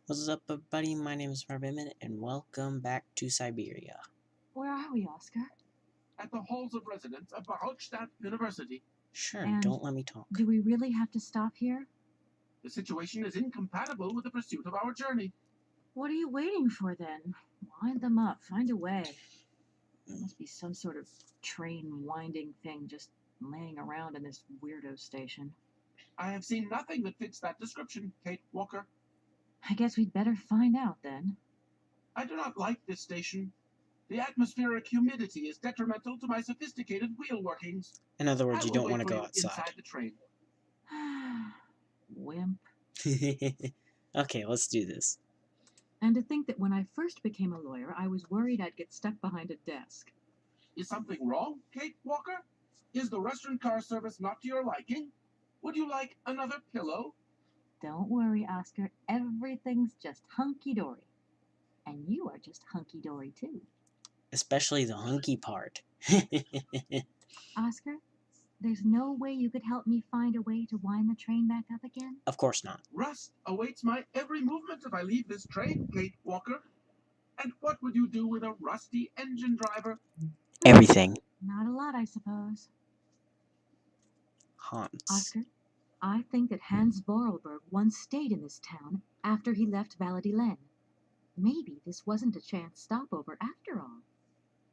What's up, everybody? My name is Marvin, and welcome back to Siberia. Where are we, Oscar? At the halls of residence of Barrockstadt University. Sure, And don't let me talk. Do we really have to stop here? The situation is incompatible with the pursuit of our journey. What are you waiting for then? Wind them up. Find a way. There must be some sort of train winding thing just laying around in this weirdo station. I have seen nothing that fits that description, Kate Walker. I guess we'd better find out then. I do not like this station. The atmospheric humidity is detrimental to my sophisticated wheel workings. In other words, I you will don't wait want to for go you outside. inside the train. Wimp. Okay, let's do this. And to think that when I first became a lawyer, I was worried I'd get stuck behind a desk. Is something wrong, Kate Walker? Is the restaurant car service not to your liking? Would you like another pillow? Don't worry, Oscar. Everything's just hunky-dory. And you are just hunky-dory, too. Especially the hunky part. Oscar, there's no way you could help me find a way to wind the train back up again? Of course not. Rust awaits my every movement if I leave this train, Kate Walker. And what would you do with a rusty engine driver? Everything. Not a lot, I suppose. Haunts. Oscar, I think that Hans Vorarlberg once stayed in this town after he left Valladolid. Maybe this wasn't a chance stopover after all.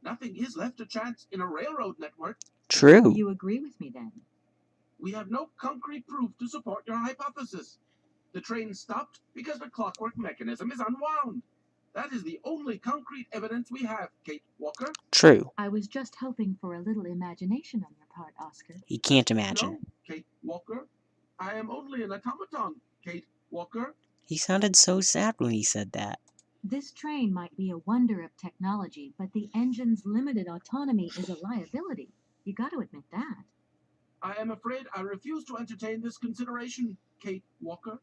Nothing is left to chance in a railroad network. True. You agree with me then? We have no concrete proof to support your hypothesis. The train stopped because the clockwork mechanism is unwound. That is the only concrete evidence we have, Kate Walker. True. I was just hoping for a little imagination on your part, Oscar. He can't imagine. No, Kate Walker. I am only an automaton, Kate Walker. He sounded so sad when he said that. This train might be a wonder of technology, but the engine's limited autonomy is a liability. You got to admit that. I am afraid I refuse to entertain this consideration, Kate Walker.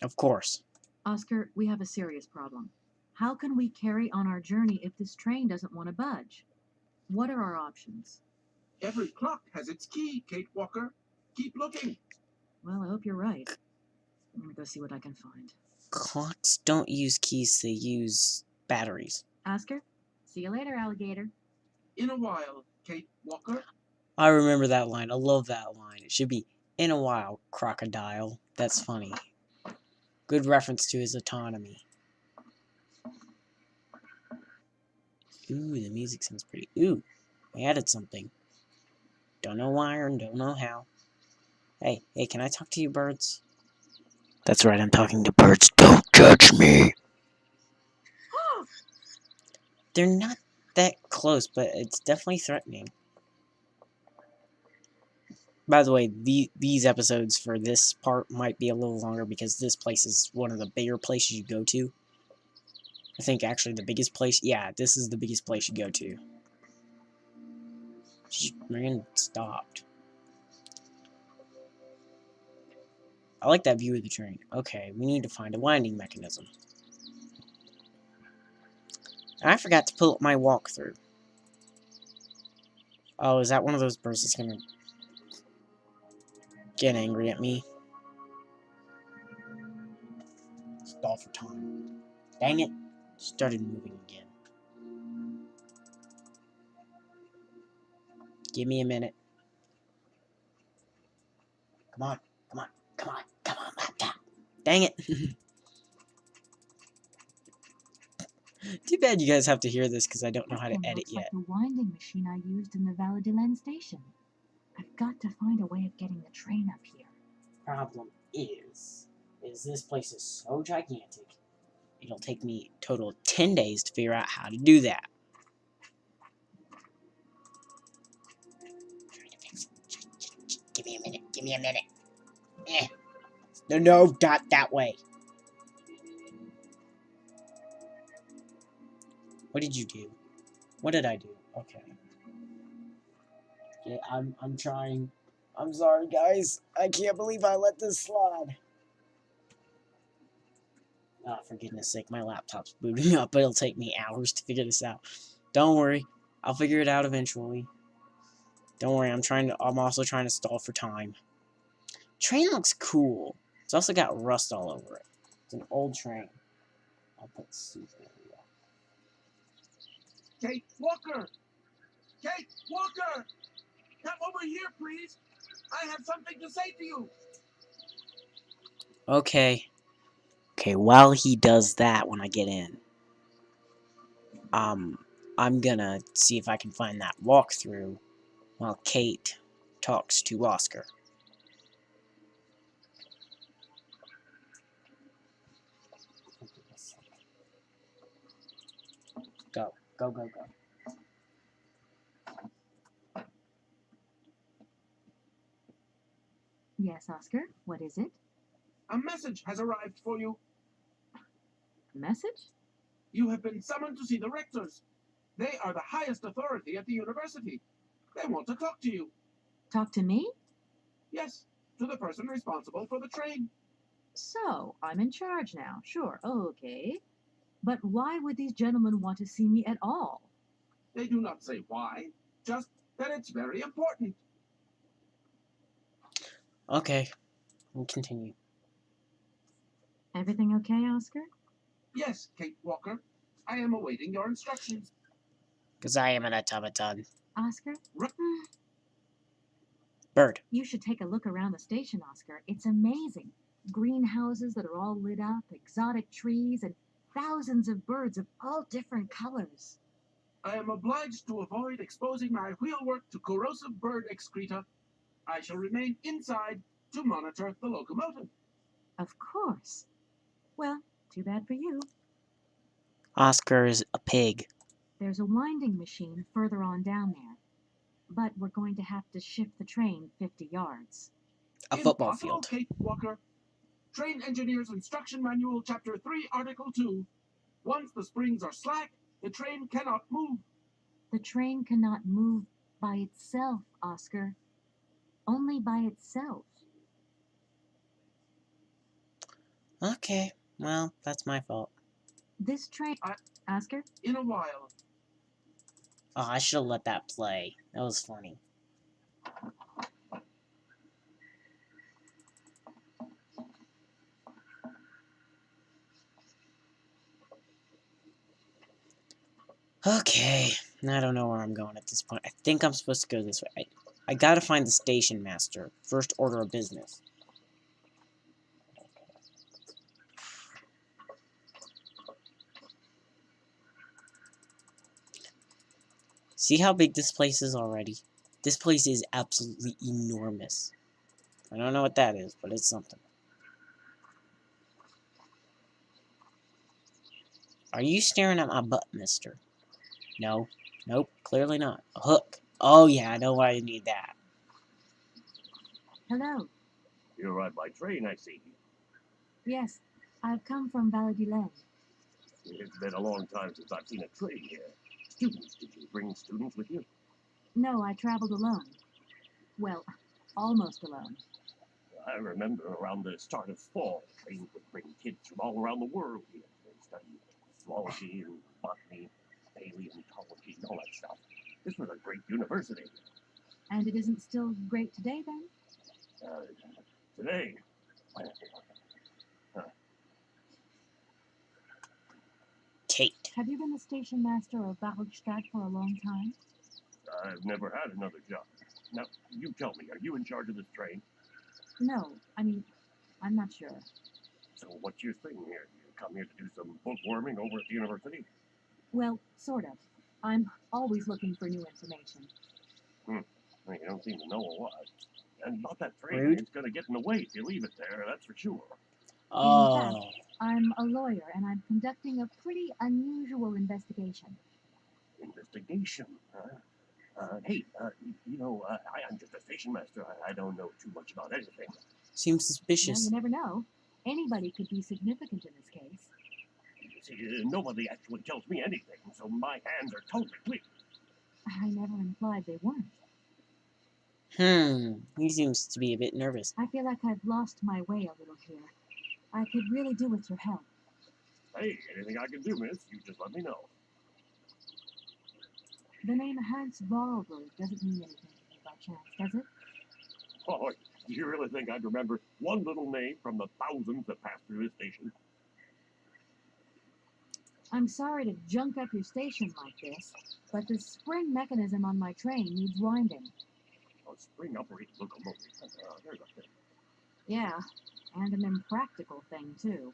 Of course. Oscar, we have a serious problem. How can we carry on our journey if this train doesn't want to budge? What are our options? Every clock has its key, Kate Walker. Keep looking. Well, I hope you're right. I'm gonna go see what I can find. Clocks don't use keys, they use batteries. Oscar, see you later, alligator. In a while, Kate Walker. I remember that line. I love that line. It should be, in a while, crocodile. That's funny. Good reference to his autonomy. Ooh, the music sounds pretty. Ooh, we added something. Don't know why or don't know how. Hey, can I talk to you, birds? That's right, I'm talking to birds. Don't judge me. They're not that close, but it's definitely threatening. By the way, these episodes for this part might be a little longer because this place is one of the bigger places you go to. I think actually the biggest place. Yeah, this is the biggest place you go to. Man, stopped. I like that view of the train. Okay, we need to find a winding mechanism. I forgot to pull up my walkthrough. Oh, is that one of those birds that's gonna get angry at me? Stall for time. Dang it. Started moving again. Give me a minute. Come on, laptop. Dang it. Too bad you guys have to hear this because I don't know how to edit looks yet. Like the winding machine I used in the Valladolid station. I've got to find a way of getting the train up here. Problem is this place is so gigantic, it'll take me a total of 10 days to figure out how to do that. Give me a minute. No, not that way. What did you do? What did I do? Okay. Yeah, I'm trying. I'm sorry, guys. I can't believe I let this slide. Oh, for goodness sake, my laptop's booting up. It'll take me hours to figure this out. Don't worry. I'll figure it out eventually. Don't worry, I'm also trying to stall for time. Train looks cool. It's also got rust all over it. It's an old train. I'll put Syberia. Kate Walker! Kate Walker! Come over here, please. I have something to say to you. Okay. Okay, while he does that when I get in, I'm gonna see if I can find that walkthrough while Kate talks to Oscar. Go, go, go, go. Yes, Oscar, what is it? A message has arrived for you. A message? You have been summoned to see the rectors. They are the highest authority at the university. They want to talk to you. Talk to me? Yes, to the person responsible for the train. So, I'm in charge now. Sure, okay. But why would these gentlemen want to see me at all? They do not say why, just that it's very important. Okay, we'll continue. Everything okay, Oscar? Yes, Kate Walker. I am awaiting your instructions. Because I am an automaton. Oscar? Bird. You should take a look around the station, Oscar. It's amazing. Greenhouses that are all lit up, exotic trees, and thousands of birds of all different colors. I am obliged to avoid exposing my wheelwork to corrosive bird excreta. I shall remain inside to monitor the locomotive. Of course. Well, too bad for you. Oscar is a pig. There's a winding machine further on down there. But we're going to have to shift the train 50 yards. A football Impossible, field. Kate Walker. Train Engineer's Instruction Manual, Chapter 3, Article 2. Once the springs are slack, the train cannot move. The train cannot move by itself, Oscar. Only by itself. Okay, well, that's my fault. This train... Oscar? In a while. Oh, I should have let that play. That was funny. Okay, I don't know where I'm going at this point. I think I'm supposed to go this way. I gotta find the station master. First order of business. See how big this place is already? This place is absolutely enormous. I don't know what that is, but it's something. Are you staring at my butt, mister? No. Nope, clearly not. A hook. Oh yeah, I know why you need that. Hello. You ride by train, I see. Yes, I've come from Valladolid. It's been a long time since I've seen a train here. Students, did you bring students with you? No, I traveled alone. Well, almost alone. I remember around the start of fall, trains would bring kids from all around the world here to study zoology and botany, paleontology, and all that stuff. This was a great university. And it isn't still great today, then? Today, Kate. Have you been the station master of Barrockstadt for a long time? I've never had another job. Now, you tell me, are you in charge of this train? No, I mean, I'm not sure. So what's your thing here? You come here to do some bookworming over at the university? Well, sort of. I'm always looking for new information. Well, you don't seem to know a lot. And about that train, Rude. it's going to get in the way if you leave it there, that's for sure. Oh. I'm a lawyer, and I'm conducting a pretty unusual investigation. Investigation, huh? I'm just a station master. I don't know too much about anything. Seems Well, suspicious. you never know. Anybody could be significant in this case. You see, nobody actually tells me anything, so my hands are totally clear. I never implied they weren't. He seems to be a bit nervous. I feel like I've lost my way a little here. I could really do with your help. Hey, anything I can do, miss, you just let me know. The name Hans Vorarlberg doesn't mean anything to you by chance, does it? Oh, do you really think I'd remember one little name from the thousands that pass through this station? I'm sorry to junk up your station like this, but the spring mechanism on my train needs winding. A spring-operated locomotive. There's a thing. Yeah, and an impractical thing, too.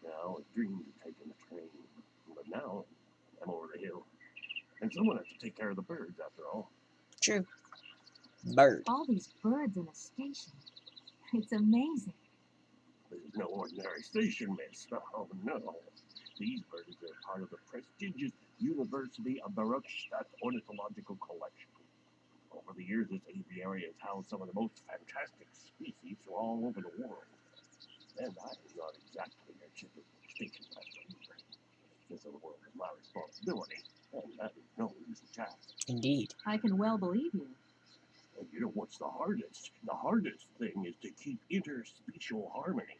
Now, I dreamed of taking a train, but now I'm over the hill. And someone has to take care of the birds, after all. True. Bird. All these birds in a station. It's amazing. This is no ordinary station, miss. Oh, no. These birds are part of the prestigious University of Barrockstadt ornithological collection. Over the years, this aviary has housed some of the most fantastic species from all over the world. And I am not exactly a chicken station master either. This other world is my responsibility, and that is no easy task. Indeed. I can well believe you. And you know what's the hardest? The hardest thing is to keep interspecial harmony.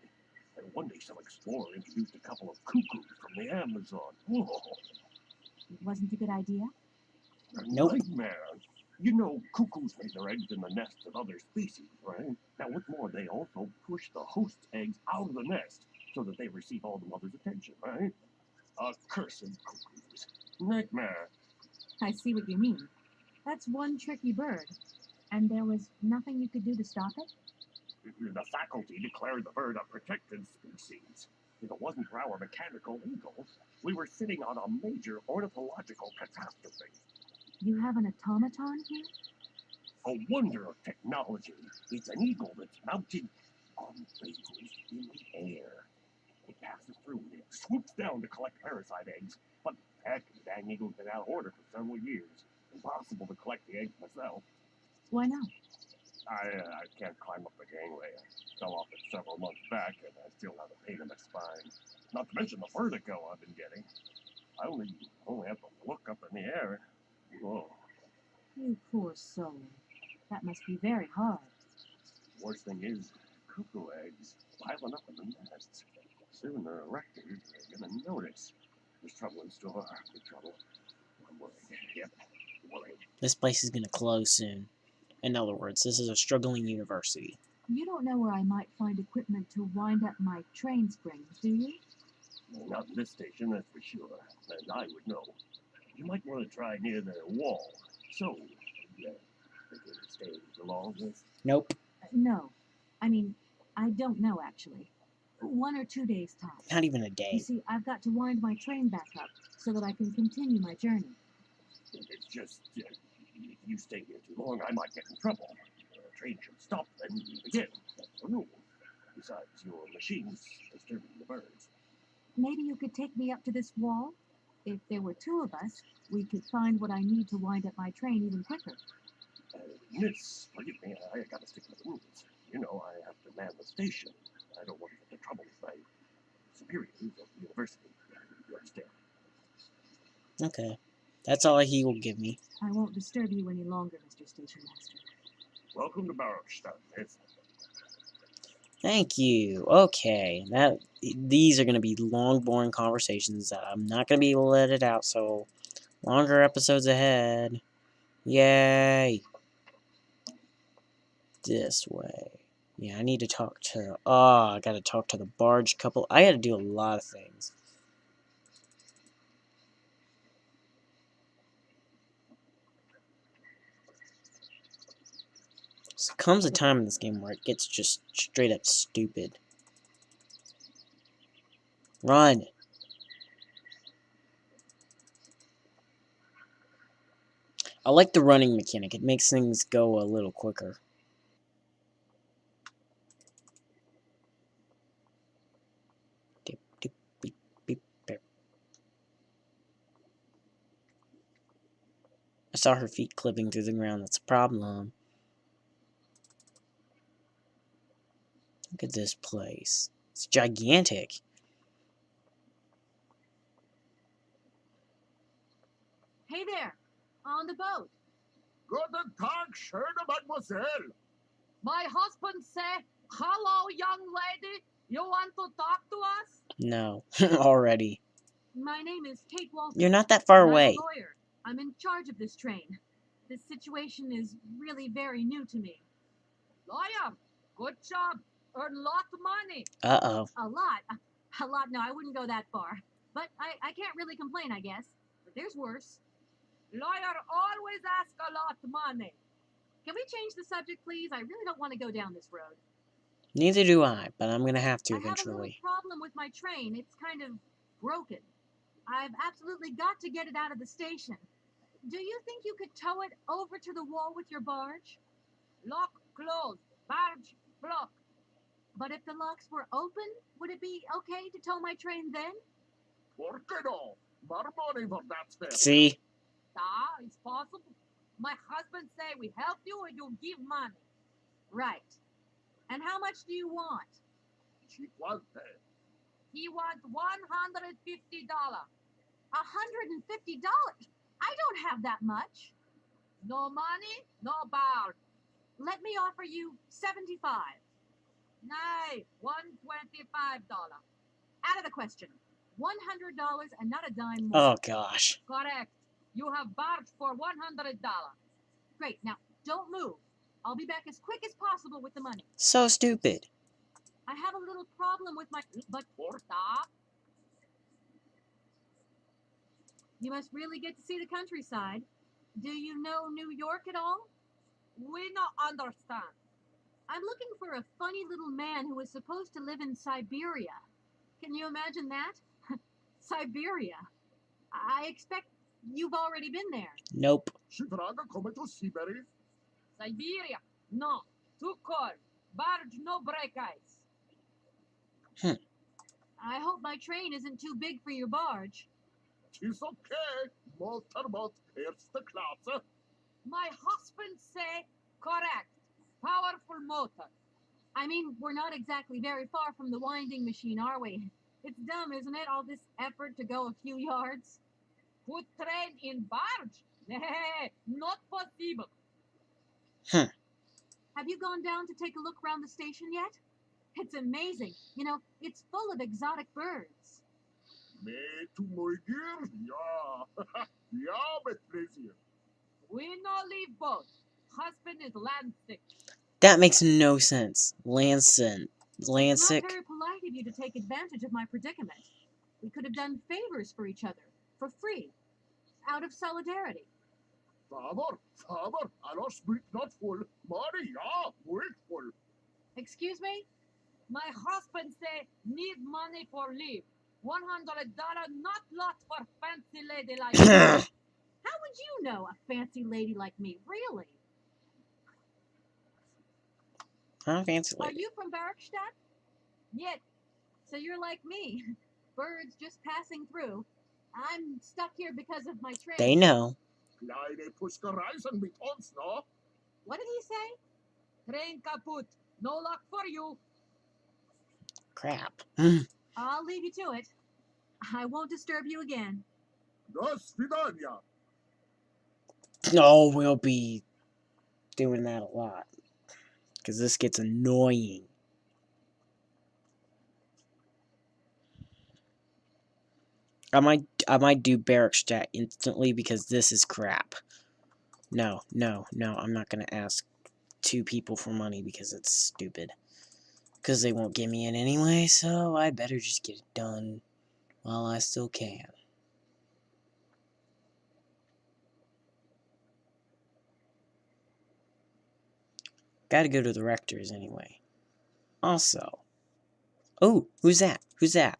And one day some explorer introduced a couple of cuckoos from the Amazon. Whoa, It wasn't a good idea. a Nope. nightmare. You know, cuckoos lay their eggs in the nests of other species, right? Now, what's more, they also push the host's eggs out of the nest so that they receive all the mother's attention, right? Accursed cuckoos. Nightmare. I see what you mean. That's one tricky bird. And there was nothing you could do to stop it? The faculty declared the bird a protected species. If it wasn't for our mechanical eagles, we were sitting on a major ornithological catastrophe. You have an automaton here? A wonder of technology. It's an eagle that's mounted on wings in the air. It passes through and it swoops down to collect parasite eggs. But heck, the dang eagle's been out of order for several years. Impossible to collect the eggs myself. Why not? I can't climb up the gangway. I fell off it several months back, and I still have a pain in my spine. Not to mention the vertigo I've been getting. I only have to look up in the air. Whoa. You poor soul. That must be very hard. Worst thing is, cuckoo eggs piling up in the nests. Soon the rectors are gonna notice. There's trouble in store. Big trouble. I'm worried. Yep, worried. This place is gonna close soon. In other words, this is a struggling university. You don't know where I might find equipment to wind up my train springs, do you? Not in this station, that's for sure. And I would know. You might want to try near the wall. So, yeah, they can stay along with. Nope. No. I mean, I don't know, actually. 1 or 2 days' time. Not even a You day. see, I've got to wind my train back up so that I can continue my journey. It's just, if you stay here too long, I might get in trouble. The train should stop, then again. That's the rule. Besides, your machine's disturbing the birds. Maybe you could take me up to this wall? If there were 2 of us, we could find what I need to wind up my train even quicker. Miss, forgive me, I gotta stick to the rules. You know, I have to man the station. I don't want to get in trouble with my superiors of the university. You understand? Okay. That's all he will give me. I won't disturb you any longer, Mr. Station Master. Welcome to Barrockstadt, miss. Thank you. Okay. These are gonna be long, boring conversations that I'm not gonna be able to let it out, so longer episodes ahead. Yay. This way. Yeah, I need to talk to... Oh, I gotta talk to the barge couple. I gotta do a lot of things. So comes a time in this game where it gets just straight up stupid. Run! I like the running mechanic. It makes things go a little quicker. Dip, dip, beep, beep, beep. I saw her feet clipping through the ground. That's a problem. Look at this place. It's gigantic. Hey there! On the boat! Guten Tag, schöne Mademoiselle. My husband say, "Hello, young lady. You want to talk to us?" No. Already. My name is Kate Walker. You're not that far I'm away. a lawyer. I'm in charge of this train. This situation is really very new to me. Lawyer, good job. Earn lot of money. Uh-oh. A lot? A lot? No, I wouldn't go that far. But I can't really complain, I guess. But there's worse. Lawyer always ask a lot of money. Can we change the subject, please? I really don't want to go down this road. Neither do I, but I'm gonna have to I have a little eventually. problem with my train. It's kind of broken. I've absolutely got to get it out of the station. Do you think you could tow it over to the wall with your barge? Lock closed. Barge block. But if the locks were open, would it be okay to tow my train then? Por qué no? More money for that fare. See? It's possible. My husband say we help you or you give money. Right. And how much do you want? Chiquante. He wants $150. $150? I don't have that much. No money, no barge. Let me offer you 75. Nay, $125. Out of the question. $100 and not a dime more. Oh gosh. Correct. You have barge for $100. Great. Now, don't move. I'll be back as quick as possible with the money. So stupid. I have a little problem with my... But... Stop. You must really get to see the countryside. Do you know New York at all? We not understand. I'm looking for a funny little man who is supposed to live in Siberia. Can you imagine that? Siberia. I expect you've already been there. Nope. Shivraga come to Syberia? Siberia. No. Too cold. Barge no break ice. I hope my train isn't too big for your barge. It's okay. Motorboat, erste Klasse. My husband say correct. Powerful motor. I mean, we're not exactly very far from the winding machine, are we? It's dumb, isn't it? All this effort to go a few yards. Put train in barge? Nah, not possible. Have you gone down to take a look around the station yet? It's amazing. You know, it's full of exotic birds. Me to my dear? Yeah. Yeah, with pleasure. We no leave boat. Husband is land sick. That makes no sense. Land It's sick. not very polite of you to take advantage of my predicament. We could have done favors for each other, for free, out of solidarity. Favor, I don't speak not full. Money, yeah, wait full. Excuse me? My husband say need money for leave. $100 not lot for fancy lady like me. How would you know a fancy lady like me, really? Huh, fancy Are lady. you from Barrockstadt? Yet. So you're like me. Birds just passing through. I'm stuck here because of my train. They know. Kleine Pushkereisen mit uns, no? What did he say? Train kaput. No luck for you. Crap. I'll leave you to it. I won't disturb you again. Do svidania. Oh, we'll be doing that a lot. Because this gets annoying. I might do Barrockstadt instantly because this is crap. No, I'm not gonna ask 2 people for money because it's stupid. Because they won't give me it anyway, so I better just get it done while I still can. Gotta go to the rector's anyway. Also. Oh, who's that? Who's that?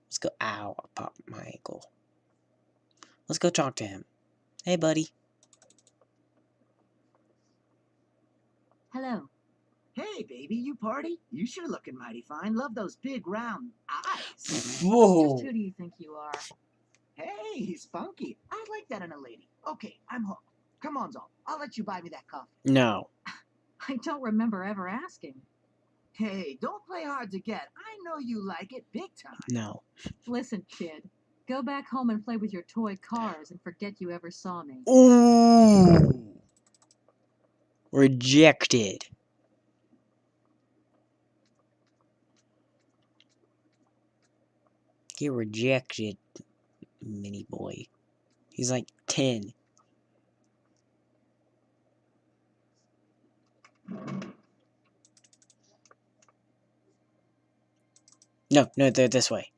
Let's go. Ow, I popped my ankle. Let's go talk to him. Hey, buddy. Hello. Hey, baby, you party? You sure looking mighty fine. Love those big round eyes. Whoa. Just who do you think you are? Hey, he's funky. I like that in a lady. Okay, I'm hooked. Come on, Zol. I'll let you buy me that coffee. No. I don't remember ever asking. Hey, don't play hard to get. I know you like it big time. No. Listen, kid. Go back home and play with your toy cars and forget you ever saw me. Ooh. Rejected. Get rejected, mini boy. He's like 10. No, they're this way.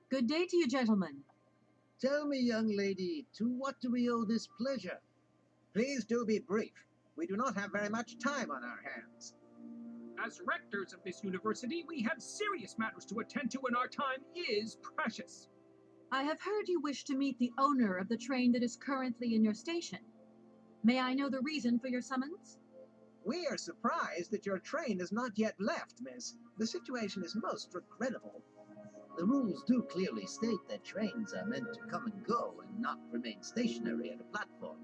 Good day to you, gentlemen. Tell me, young lady, to what do we owe this pleasure? Please do be brief. We do not have very much time on our hands. As rectors of this university, we have serious matters to attend to, and our time is precious. I have heard you wish to meet the owner of the train that is currently in your station. May I know the reason for your summons? We are surprised that your train has not yet left, miss. The situation is most regrettable. The rules do clearly state that trains are meant to come and go and not remain stationary at a platform.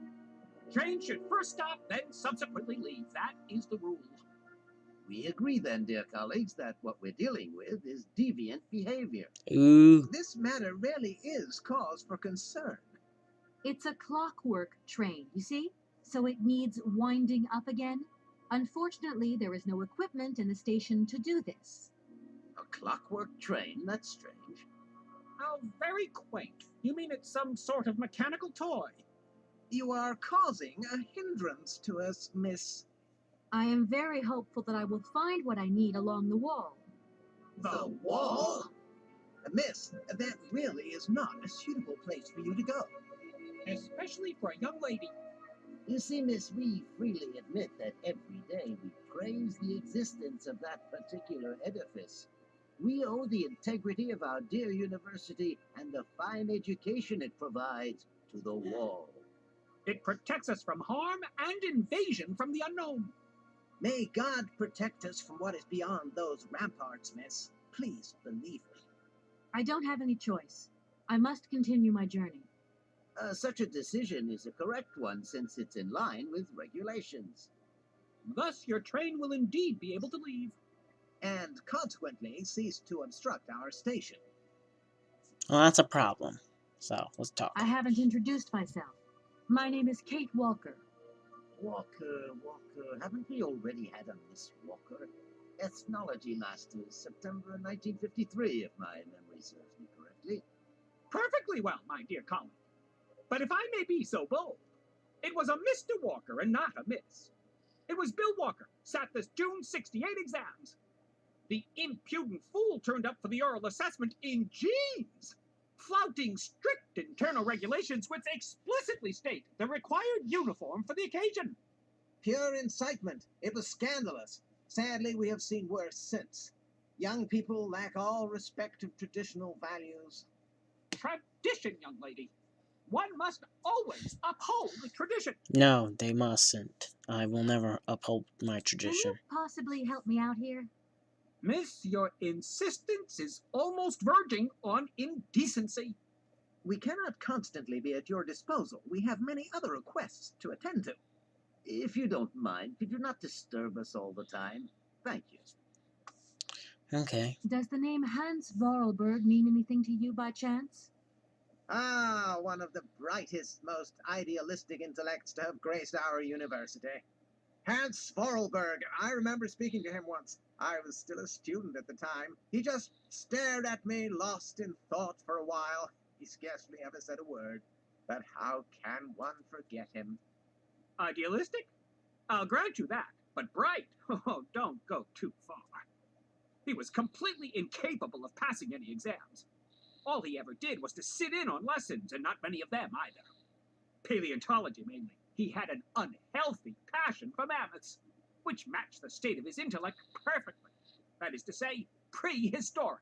Trains should first stop, then subsequently leave. That is the rule. We agree then, dear colleagues, that what we're dealing with is deviant behavior. Ooh. This matter really is cause for concern. It's a clockwork train, you see? So it needs winding up again. Unfortunately, there is no equipment in the station to do this. A clockwork train? That's strange. How very quaint. You mean it's some sort of mechanical toy? You are causing a hindrance to us, miss. I am very hopeful that I will find what I need along the wall. The wall? Miss, that really is not a suitable place for you to go. Especially for a young lady. You see, miss, we freely admit that every day we praise the existence of that particular edifice. We owe the integrity of our dear university and the fine education it provides to the wall. It protects us from harm and invasion from the unknown. May God protect us from what is beyond those ramparts, miss. Please believe me. I don't have any choice. I must continue my journey. Such a decision is a correct one since it's in line with regulations. Thus, your train will indeed be able to leave. And consequently cease to obstruct our station. Well, that's a problem. So, let's talk. I haven't introduced myself. My name is Kate Walker. Walker, haven't we already had a Miss Walker? Ethnology Masters, September 1953, if my memory serves me correctly. Perfectly well, my dear colleague. But if I may be so bold, it was a Mr. Walker and not a Miss. It was Bill Walker, sat this June 68 exams. The impudent fool turned up for the oral assessment in jeans, flouting strict internal regulations which explicitly state the required uniform for the occasion. Pure incitement. It was scandalous. Sadly, we have seen worse since. Young people lack all respect of traditional values. Tradition, young lady. One must always uphold the tradition. No, they mustn't. I will never uphold my tradition. Can you possibly help me out here? Miss, your insistence is almost verging on indecency. We cannot constantly be at your disposal. We have many other requests to attend to. If you don't mind, could you not disturb us all the time? Thank you. Okay. Does the name Hans Vorarlberg mean anything to you by chance? Ah, one of the brightest, most idealistic intellects to have graced our university. Hans Vorarlberg. I remember speaking to him once. I was still a student at the time. He just stared at me, lost in thought for a while. He scarcely ever said a word. But how can one forget him? Idealistic? I'll grant you that. But bright? Oh, don't go too far. He was completely incapable of passing any exams. All he ever did was to sit in on lessons, and not many of them either. Paleontology, mainly. He had an unhealthy passion for mammoths, which matched the state of his intellect perfectly. That is to say, prehistoric.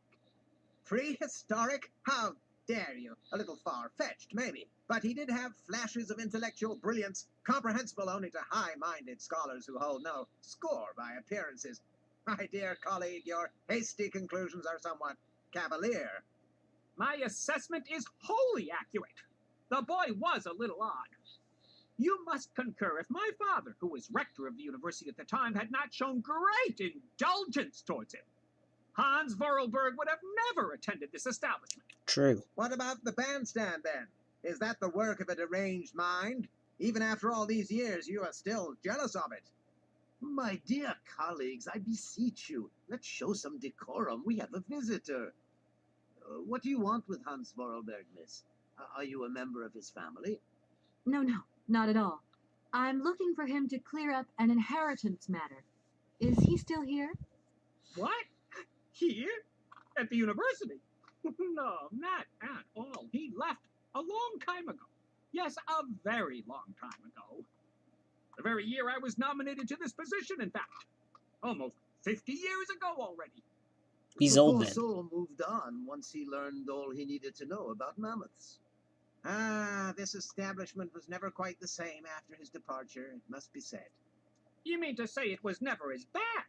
Prehistoric? How dare you? A little far-fetched, maybe. But he did have flashes of intellectual brilliance, comprehensible only to high-minded scholars who hold no score by appearances. My dear colleague, your hasty conclusions are somewhat cavalier. My assessment is wholly accurate. The boy was a little odd. You must concur if my father, who was rector of the university at the time, had not shown great indulgence towards him. Hans Vorarlberg would have never attended this establishment. True. What about the bandstand, then? Is that the work of a deranged mind? Even after all these years, you are still jealous of it. My dear colleagues, I beseech you, let's show some decorum. We have a visitor. What do you want with Hans Vorarlberg, miss? Are you a member of his family? No, not at all. I'm looking for him to clear up an inheritance matter. Is he still here? What? Here? At the university? No, not at all. He left a long time ago. Yes, a very long time ago. The very year I was nominated to this position, in fact. Almost 50 years ago already. He's The old poor then. soul moved on once he learned all he needed to know about mammoths. Ah, this establishment was never quite the same after his departure, it must be said. You mean to say it was never as bad?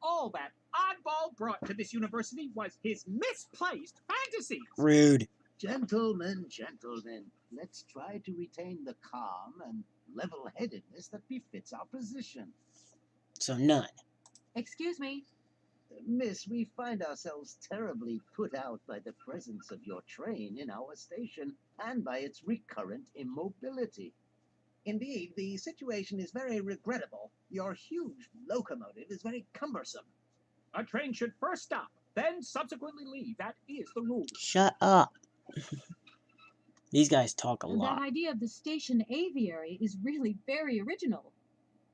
All that oddball brought to this university was his misplaced fantasies. Rude. Gentlemen, let's try to retain the calm and level-headedness that befits our position. So none. Excuse me. Miss, we find ourselves terribly put out by the presence of your train in our station and by its recurrent immobility. Indeed, the situation is very regrettable. Your huge locomotive is very cumbersome. A train should first stop, then subsequently leave. That is the rule. Shut up. These guys talk a That lot. idea of the station aviary is really very original.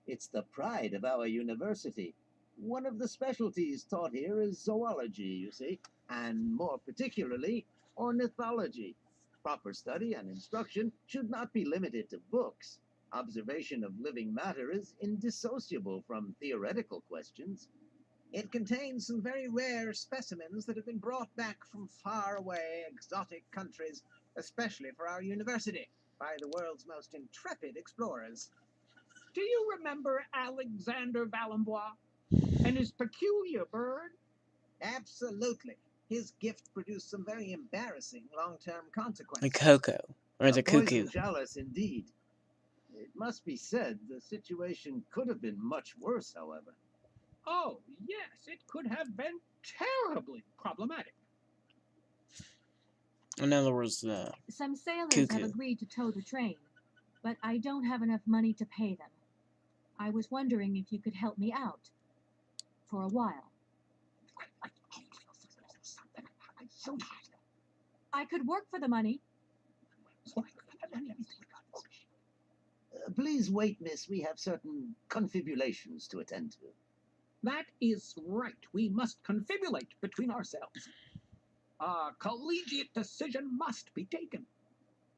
It's the pride of our university. One of the specialties taught here is zoology, you see, and more particularly, ornithology. Proper study and instruction should not be limited to books. Observation of living matter is indissociable from theoretical questions. It contains some very rare specimens that have been brought back from faraway exotic countries, especially for our university, by the world's most intrepid explorers. Do you remember Alexander Valenbois and his peculiar bird? Absolutely. His gift produced some very embarrassing long-term consequences. The Coco. Or the A poison Cuckoo. chalice, indeed. It must be said, the situation could have been much worse, however. Oh, yes, it could have been terribly problematic. In other words, the Some sailors Cuckoo. have agreed to tow the train, but I don't have enough money to pay them. I was wondering if you could help me out. For a while. I could work for the money. Please wait, miss. We have certain confibulations to attend to. That is right. We must confibulate between ourselves. A collegiate decision must be taken.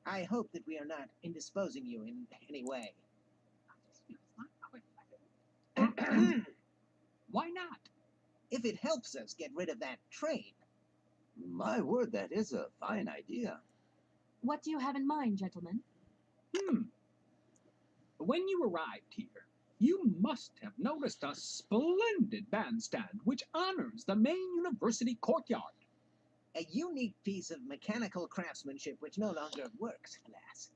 I hope that we are not indisposing you in any way. Why not? If it helps us get rid of that train. My word, that is a fine idea. What do you have in mind, gentlemen? When you arrived here, you must have noticed a splendid bandstand which honors the main university courtyard. A unique piece of mechanical craftsmanship which no longer works, alas.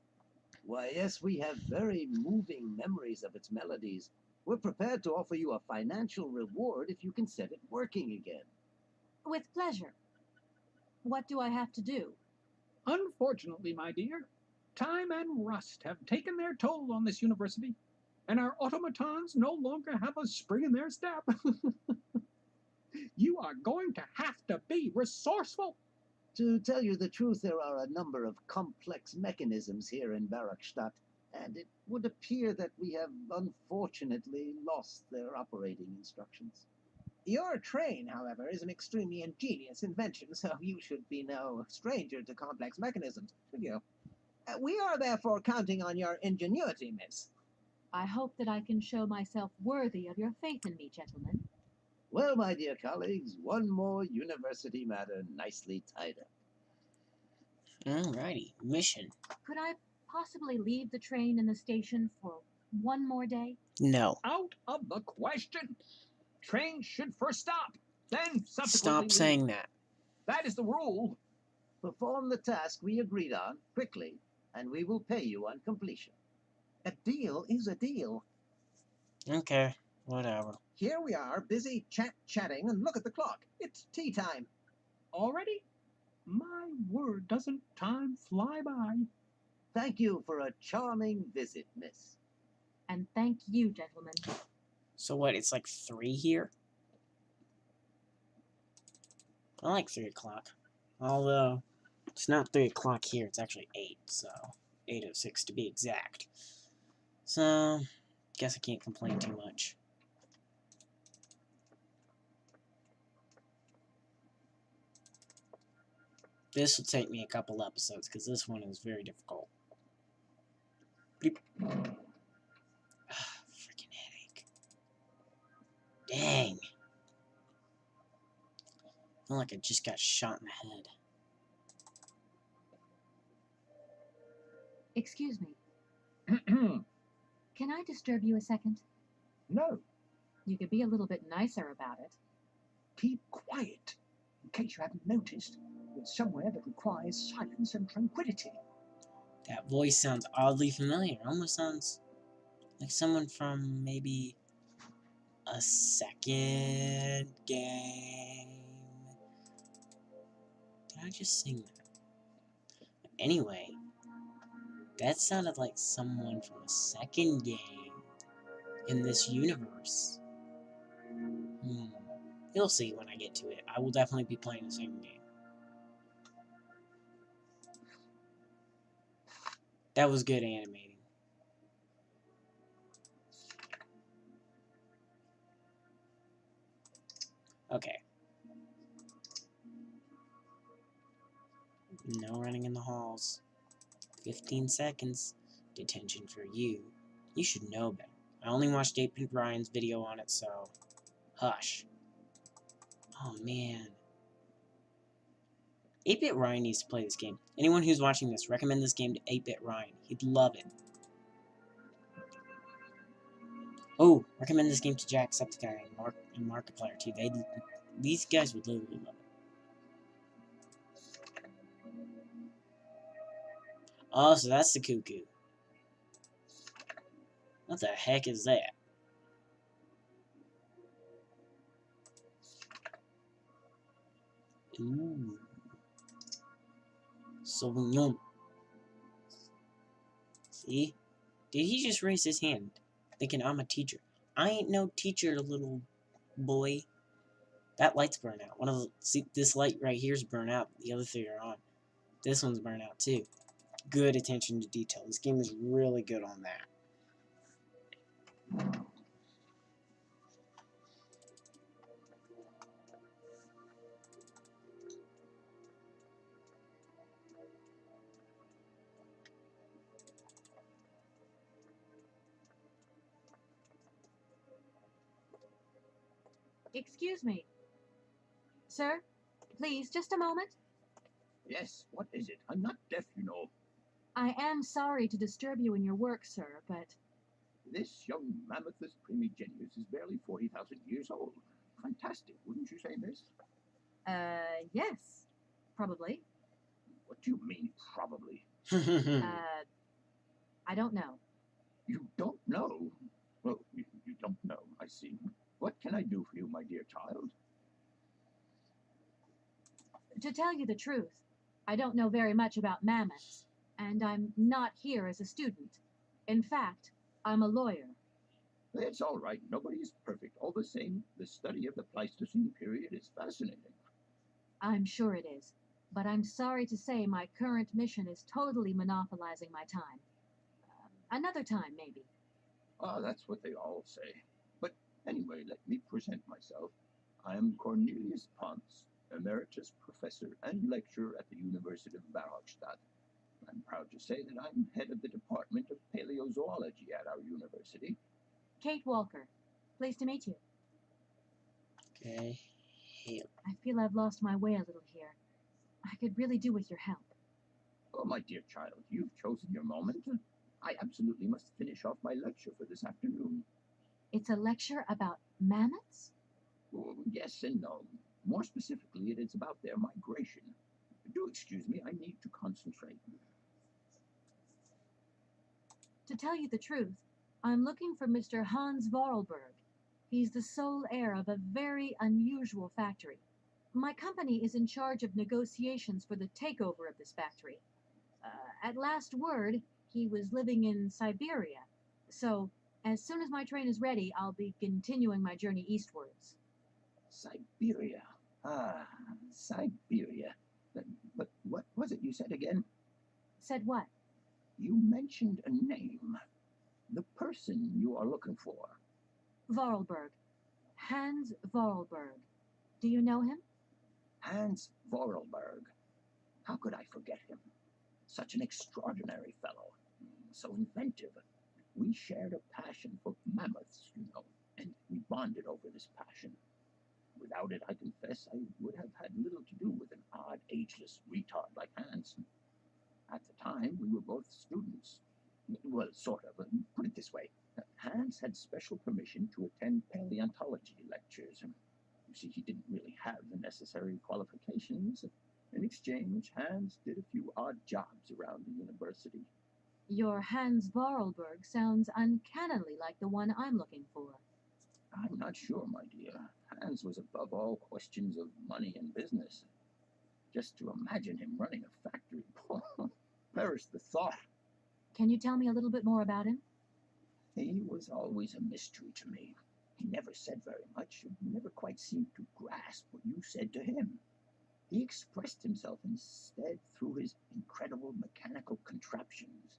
Why, yes, we have very moving memories of its melodies. We're prepared to offer you a financial reward if you can set it working again. With pleasure. What do I have to do? Unfortunately, my dear, time and rust have taken their toll on this university, and our automatons no longer have a spring in their step. You are going to have to be resourceful. To tell you the truth, there are a number of complex mechanisms here in Barrockstadt, and it would appear that we have unfortunately lost their operating instructions. Your train, however, is an extremely ingenious invention, so you should be no stranger to complex mechanisms, should you? We are therefore counting on your ingenuity, miss. I hope that I can show myself worthy of your faith in me, gentlemen. Well, my dear colleagues, one more university matter nicely tied up. Alrighty, mission. Could I possibly leave the train in the station for one more day? No. Out of the question. Trains should first stop, then subsequently Stop leave. saying that. That is the rule. Perform the task we agreed on quickly, and we will pay you on completion. A deal is a deal. Okay, whatever. Here we are, busy chatting, and look at the clock. It's tea time. Already? My word, doesn't time fly by? Thank you for a charming visit, miss. And thank you, gentlemen. So what, it's like 3 here? I like 3 o'clock. Although, it's not 3 o'clock here, it's actually 8, so 8:06 to be exact. So, guess I can't complain too much. This will take me a couple episodes, because this one is very difficult. Bleep. Freaking headache. Dang. I feel like I just got shot in the head. Excuse me. Can I disturb you a second? No, You could be a little bit nicer about it. keep quiet. In case you haven't noticed, we're somewhere that requires silence and tranquility. That voice sounds oddly familiar. It almost sounds like someone from maybe a second game. Did I just sing that? Anyway, that sounded like someone from a second game in this universe. You'll see when I get to it. I will definitely be playing the second game. That was good animating. Okay. No running in the halls. 15 seconds. Detention for you. You should know better. I only watched 8-Bit Ryan's video on it, so... Hush. Oh, man. 8-Bit Ryan needs to play this game. Anyone who's watching this, recommend this game to 8-Bit Ryan. He'd love it. Oh, recommend this game to Jacksepticeye and Markiplier too. These guys would literally love it. Oh, so that's the cuckoo. What the heck is that? Ooh. Sauvignon. See? Did he just raise his hand? Thinking I'm a teacher. I ain't no teacher, little boy. That light's burnt out. One of the, see, this light right here's burnt out. The other 3 are on. This one's burnt out too. Good attention to detail. This game is really good on that. Excuse me. Sir, please, just a moment. Yes, what is it? I'm not deaf, you know. I am sorry to disturb you in your work, sir, but... This young mammothus primigenius is barely 40,000 years old. Fantastic, wouldn't you say, miss? Yes. Probably. What do you mean, probably? I don't know. You don't know? Well, you don't know, I see. What can I do for you, my dear child? To tell you the truth, I don't know very much about mammoths, and I'm not here as a student. In fact, I'm a lawyer. It's all right. Nobody is perfect. All the same, the study of the Pleistocene period is fascinating. I'm sure it is, but I'm sorry to say my current mission is totally monopolizing my time. Another time, maybe. Ah, that's what they all say. But anyway, let me present myself. I am Cornelius Ponce, Emeritus Professor and Lecturer at the University of Barrockstadt. I'm proud to say that I'm head of the Department of Paleozoology at our university. Kate Walker. Pleased to meet you. Okay. I feel I've lost my way a little here. I could really do with your help. Oh, my dear child, you've chosen your moment. I absolutely must finish off my lecture for this afternoon. It's a lecture about mammoths? Oh, yes and no. More specifically, it is about their migration. Do excuse me, I need to concentrate. To tell you the truth, I'm looking for Mr. Hans Vorarlberg. He's the sole heir of a very unusual factory. My company is in charge of negotiations for the takeover of this factory. At last word, he was living in Siberia. So, as soon as my train is ready, I'll be continuing my journey eastwards. Siberia. Ah, Siberia. But what was it you said again? Said what? You mentioned a name. The person you are looking for. Vorarlberg. Hans Vorarlberg. Do you know him? Hans Vorarlberg. How could I forget him? Such an extraordinary fellow. So inventive. We shared a passion for mammoths, you know, and we bonded over this passion. Without it, I confess, I would have had little to do with an odd, ageless retard like Hans. At the time, we were both students. Well, sort of. Put it this way. Hans had special permission to attend paleontology lectures. You see, he didn't really have the necessary qualifications. In exchange, Hans did a few odd jobs around the university. Your Hans Vorarlberg sounds uncannily like the one I'm looking for. I'm not sure, my dear. Hans was above all questions of money and business. Just to imagine him running a factory, perish the thought. Can you tell me a little bit more about him? He was always a mystery to me. He never said very much, and never quite seemed to grasp what you said to him. He expressed himself instead through his incredible mechanical contraptions.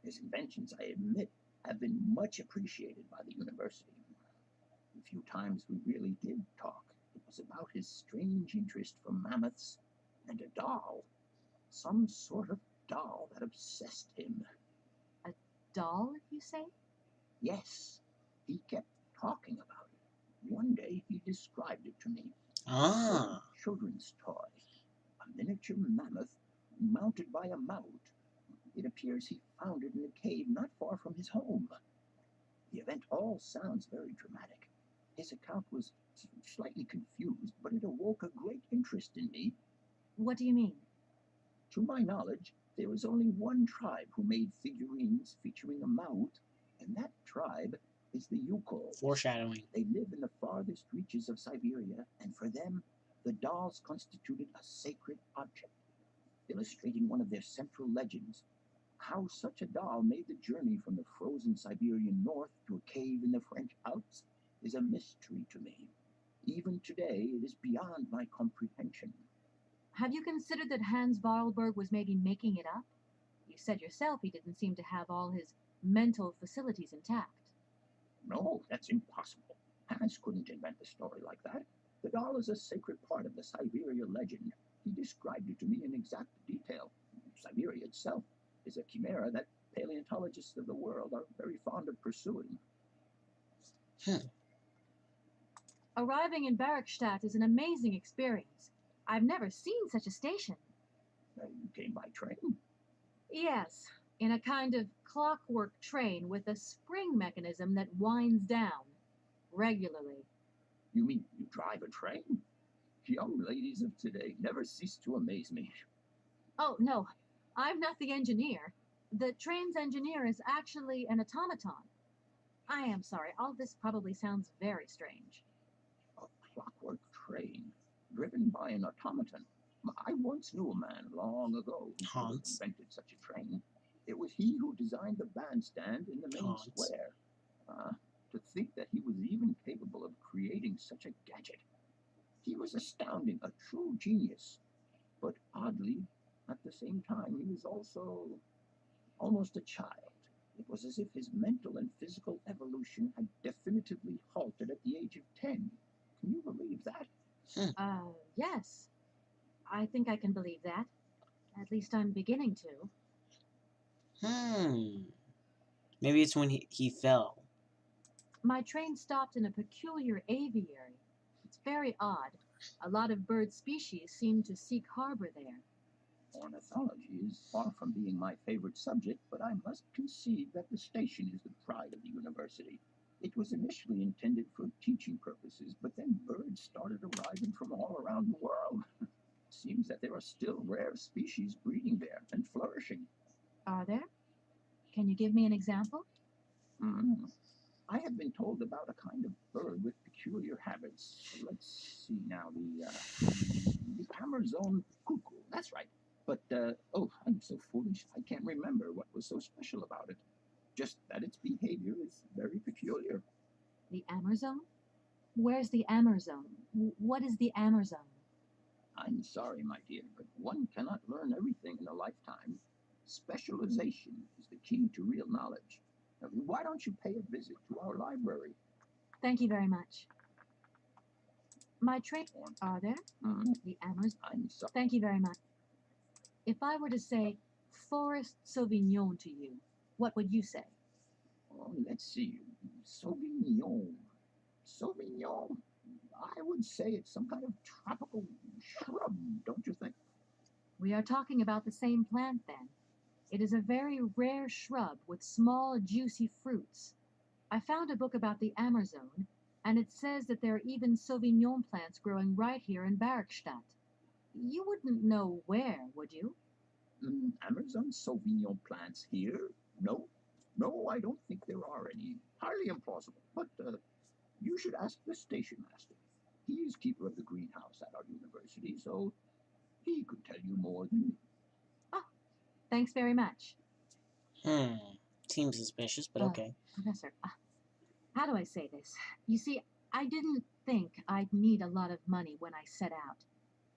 His inventions, I admit, have been much appreciated by the university. The few times we really did talk, it was about his strange interest for mammoths and a doll. Some sort of doll that obsessed him. A doll, you say? Yes, he kept talking about it. One day he described it to me. Ah. A children's toy. A miniature mammoth mounted by a mount. It appears he found it in a cave not far from his home. The event all sounds very dramatic. His account was slightly confused, but it awoke a great interest in me. What do you mean? To my knowledge, there is only one tribe who made figurines featuring a mount, and that tribe is the Yukos. Foreshadowing. They live in the farthest reaches of Siberia, and for them, the dolls constituted a sacred object, illustrating one of their central legends. How such a doll made the journey from the frozen Siberian north to a cave in the French Alps is a mystery to me. Even today, it is beyond my comprehension. Have you considered that Hans Vorarlberg was maybe making it up? You said yourself he didn't seem to have all his mental facilities intact. No, that's impossible. Hans couldn't invent a story like that. The doll is a sacred part of the Syberia legend. He described it to me in exact detail. Siberia itself is a chimera that paleontologists of the world are very fond of pursuing. Arriving in Barrockstadt is an amazing experience. I've never seen such a station. You came by train? Yes, in a kind of clockwork train with a spring mechanism that winds down regularly. You mean you drive a train? Young ladies of today never cease to amaze me. Oh, no, I'm not the engineer. The train's engineer is actually an automaton. I am sorry, all this probably sounds very strange. A clockwork train, driven by an automaton. I once knew a man long ago who could have invented such a train. It was he who designed the bandstand in the main square. To think that he was even capable of creating such a gadget. He was astounding, a true genius. But oddly, at the same time, he was also almost a child. It was as if his mental and physical evolution had definitively halted at the age of 10. Can you believe that? Yes. I think I can believe that. At least I'm beginning to. Maybe it's when he fell. My train stopped in a peculiar aviary. It's very odd. A lot of bird species seem to seek harbor there. Ornithology is far from being my favorite subject, but I must concede that the station is the pride of the university. It was initially intended for teaching purposes, but then birds started arriving from all around the world. It seems that there are still rare species breeding there and flourishing. Are there? Can you give me an example? I have been told about a kind of bird with peculiar habits. Let's see now, the Amazon cuckoo. That's right. But, oh, I'm so foolish. I can't remember what was so special about it. Just that its behavior is very peculiar. The Amazon? Where's the Amazon? What is the Amazon? I'm sorry, my dear, but one cannot learn everything in a lifetime. Specialization is the key to real knowledge. Now, why don't you pay a visit to our library? Thank you very much. My traits are there? The Amazon. I'm sorry. Thank you very much. If I were to say Forest Sauvignon to you, what would you say? Oh, let's see. Sauvignon. Sauvignon. I would say it's some kind of tropical shrub, don't you think? We are talking about the same plant then. It is a very rare shrub with small, juicy fruits. I found a book about the Amazon, and it says that there are even Sauvignon plants growing right here in Barrockstadt. You wouldn't know where, would you? Amazon Sauvignon plants here? No. No, I don't think there are any. Highly implausible. But you should ask the station master. He is keeper of the greenhouse at our university, so he could tell you more than me. Oh, thanks very much. Seems suspicious, but okay. Professor, how do I say this? You see, I didn't think I'd need a lot of money when I set out.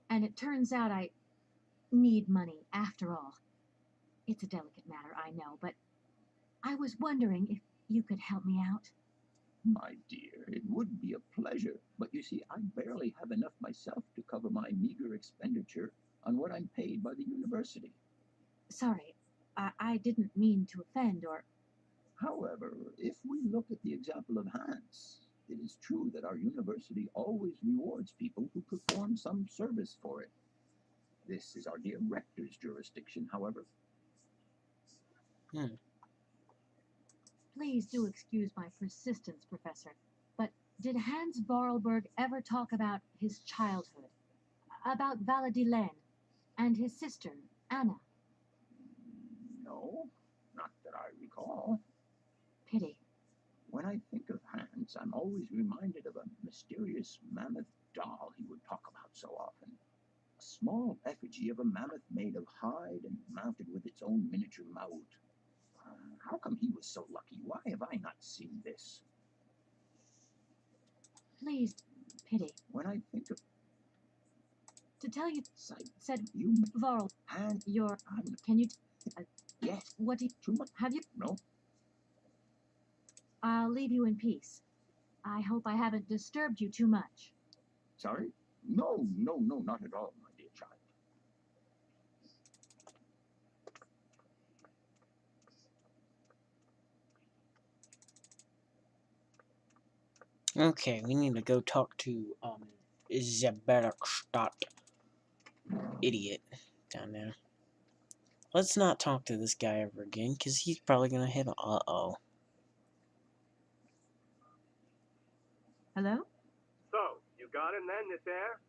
And it turns out I need money after all. It's a delicate matter, I know, but I was wondering if you could help me out. My dear, it would be a pleasure, but you see, I barely have enough myself to cover my meager expenditure on what I'm paid by the university. Sorry, I didn't mean to offend or... However, if we look at the example of Hans, it is true that our university always rewards people who perform some service for it. This is our dear rector's jurisdiction, however. Please do excuse my persistence, Professor, but did Hans Vorarlberg ever talk about his childhood? About Valadilene and his sister, Anna? No, not that I recall. Pity. When I think of Hans, I'm always reminded of a mysterious mammoth doll he would talk about so often. A small effigy of a mammoth made of hide and mounted with its own miniature mouth. How come he was so lucky? Why have I not seen this? Please, pity. When I think of... To tell you, said you... Varl, and your... Can you... yes. What do you... Too much? Have you... No. I'll leave you in peace. I hope I haven't disturbed you too much. Sorry? No, not at all, my dear child. Okay, we need to go talk to, Barrockstadt. Idiot. Down there. Let's not talk to this guy ever again, because he's probably gonna hit a uh-oh. Hello? So, you got him then, this air?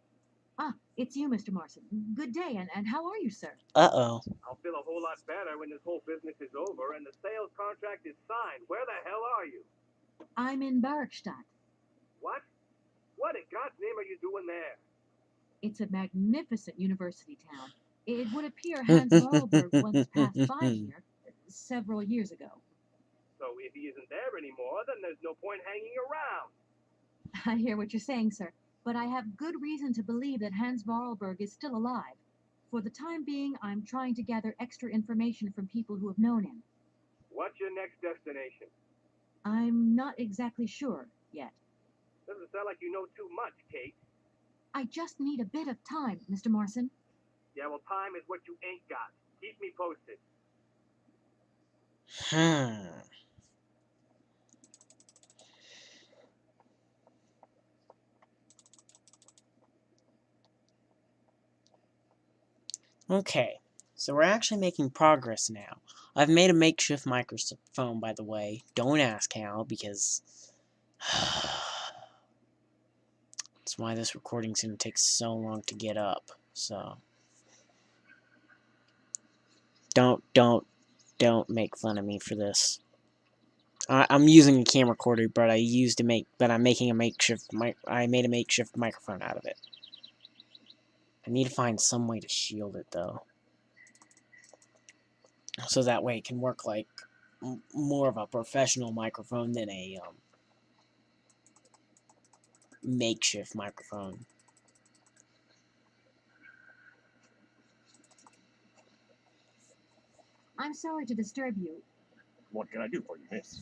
It's you, Mr. Morrison. Good day, and how are you, sir? Uh-oh. I'll feel a whole lot better when this whole business is over and the sales contract is signed. Where the hell are you? I'm in Barrockstadt. What? What in God's name are you doing there? It's a magnificent university town. It would appear Hans Vorarlberg once passed by here several years ago. So if he isn't there anymore, then there's no point hanging around. I hear what you're saying, sir, but I have good reason to believe that Hans Vorarlberg is still alive. For the time being, I'm trying to gather extra information from people who have known him. What's your next destination? I'm not exactly sure yet. Doesn't sound like you know too much, Kate. I just need a bit of time, Mr. Morrison. Yeah, well, time is what you ain't got. Keep me posted. Okay, so we're actually making progress now. I've made a makeshift microphone, by the way. Don't ask how, because... that's why this recording's gonna take so long to get up, so... Don't make fun of me for this. I'm using a camera recorder, but I'm making a makeshift I made a makeshift microphone out of it. I need to find some way to shield it, though. so that way it can work like more of a professional microphone than a makeshift microphone. I'm sorry to disturb you. What can I do for you, miss?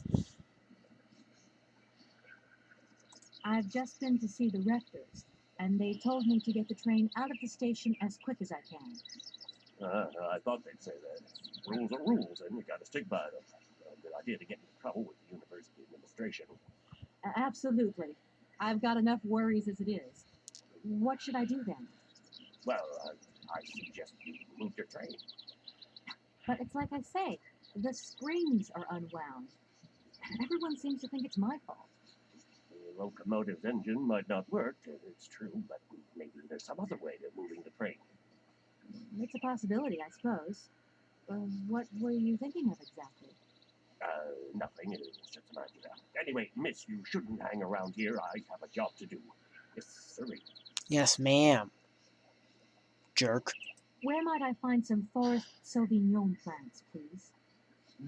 I've just been to see the rectors, and they told me to get the train out of the station as quick as I can. I thought they'd say that. Rules are rules, and you gotta stick by them. Good idea to get into trouble with the university administration. Absolutely. I've got enough worries as it is. What should I do then? Well, I suggest you move your train. But it's like I say, the springs are unwound. Everyone seems to think it's my fault. The locomotive's engine might not work, it's true, but maybe there's some other way to moving the train. It's a possibility, I suppose. What were you thinking of exactly? Nothing. It's just an idea. Anyway, miss, you shouldn't hang around here. I have a job to do. Yes, sirree. Yes, ma'am. Jerk. Where might I find some forest Sauvignon plants, please?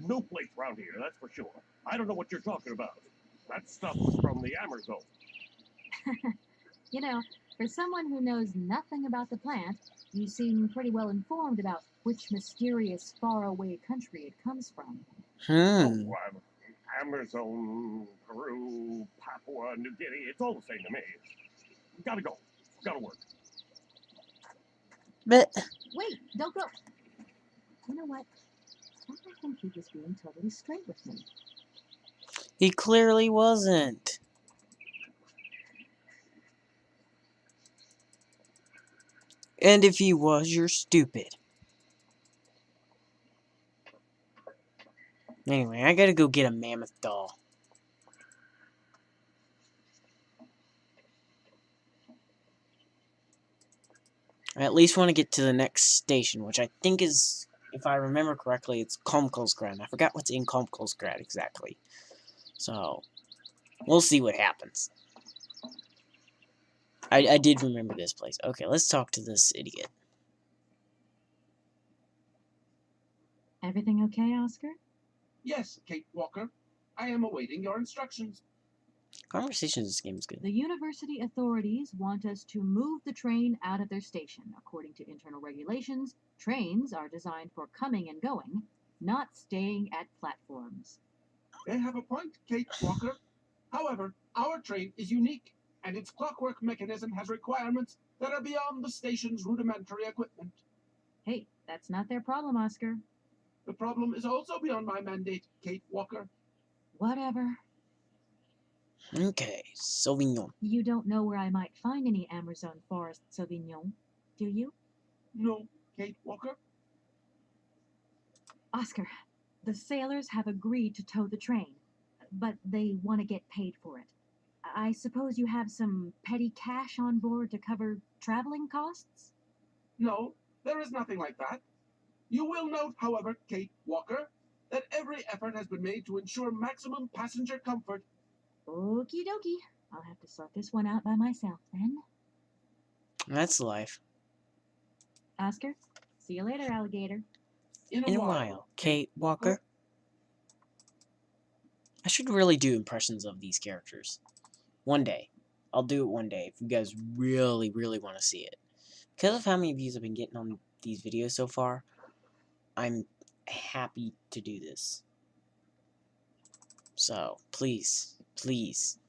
No place around here, that's for sure. I don't know what you're talking about. That stuff's from the Amazon. You know, for someone who knows nothing about the plant, you seem pretty well informed about which mysterious faraway country it comes from. Hmm. Oh, Amazon, Peru, Papua New Guinea, it's all the same to me. Gotta go. Gotta work. But Wait, don't go. You know what? I think he was being totally straight with me. he clearly wasn't. And if he was, you're stupid. Anyway, I gotta go get a mammoth doll. I at least want to get to the next station, which I think is, if I remember correctly, it's Komkolzgrad. I forgot what's in Komkolzgrad exactly. So, we'll see what happens. I did remember this place. Okay, let's talk to this idiot. Everything okay, Oscar? Yes, Kate Walker. I am awaiting your instructions. Conversation in this game is good. The university authorities want us to move the train out of their station. According to internal regulations, trains are designed for coming and going, not staying at platforms. They have a point, Kate Walker. However, our train is unique, and its clockwork mechanism has requirements that are beyond the station's rudimentary equipment. Hey, that's not their problem, Oscar. The problem is also beyond my mandate, Kate Walker. Whatever. Okay, Sauvignon. You don't know where I might find any Amazon forest Sauvignon, do you? No, Kate Walker. Oscar, the sailors have agreed to tow the train, but they want to get paid for it. I suppose you have some petty cash on board to cover traveling costs? No, there is nothing like that. You will note, however, Kate Walker, that every effort has been made to ensure maximum passenger comfort. Okie dokie. I'll have to sort this one out by myself then. That's life. Oscar, see you later, alligator. In In a while, Kate Walker. I should really do impressions of these characters. One day. I'll do it one day if you guys really, really want to see it. Because of how many views I've been getting on these videos so far, I'm happy to do this. So, please, please.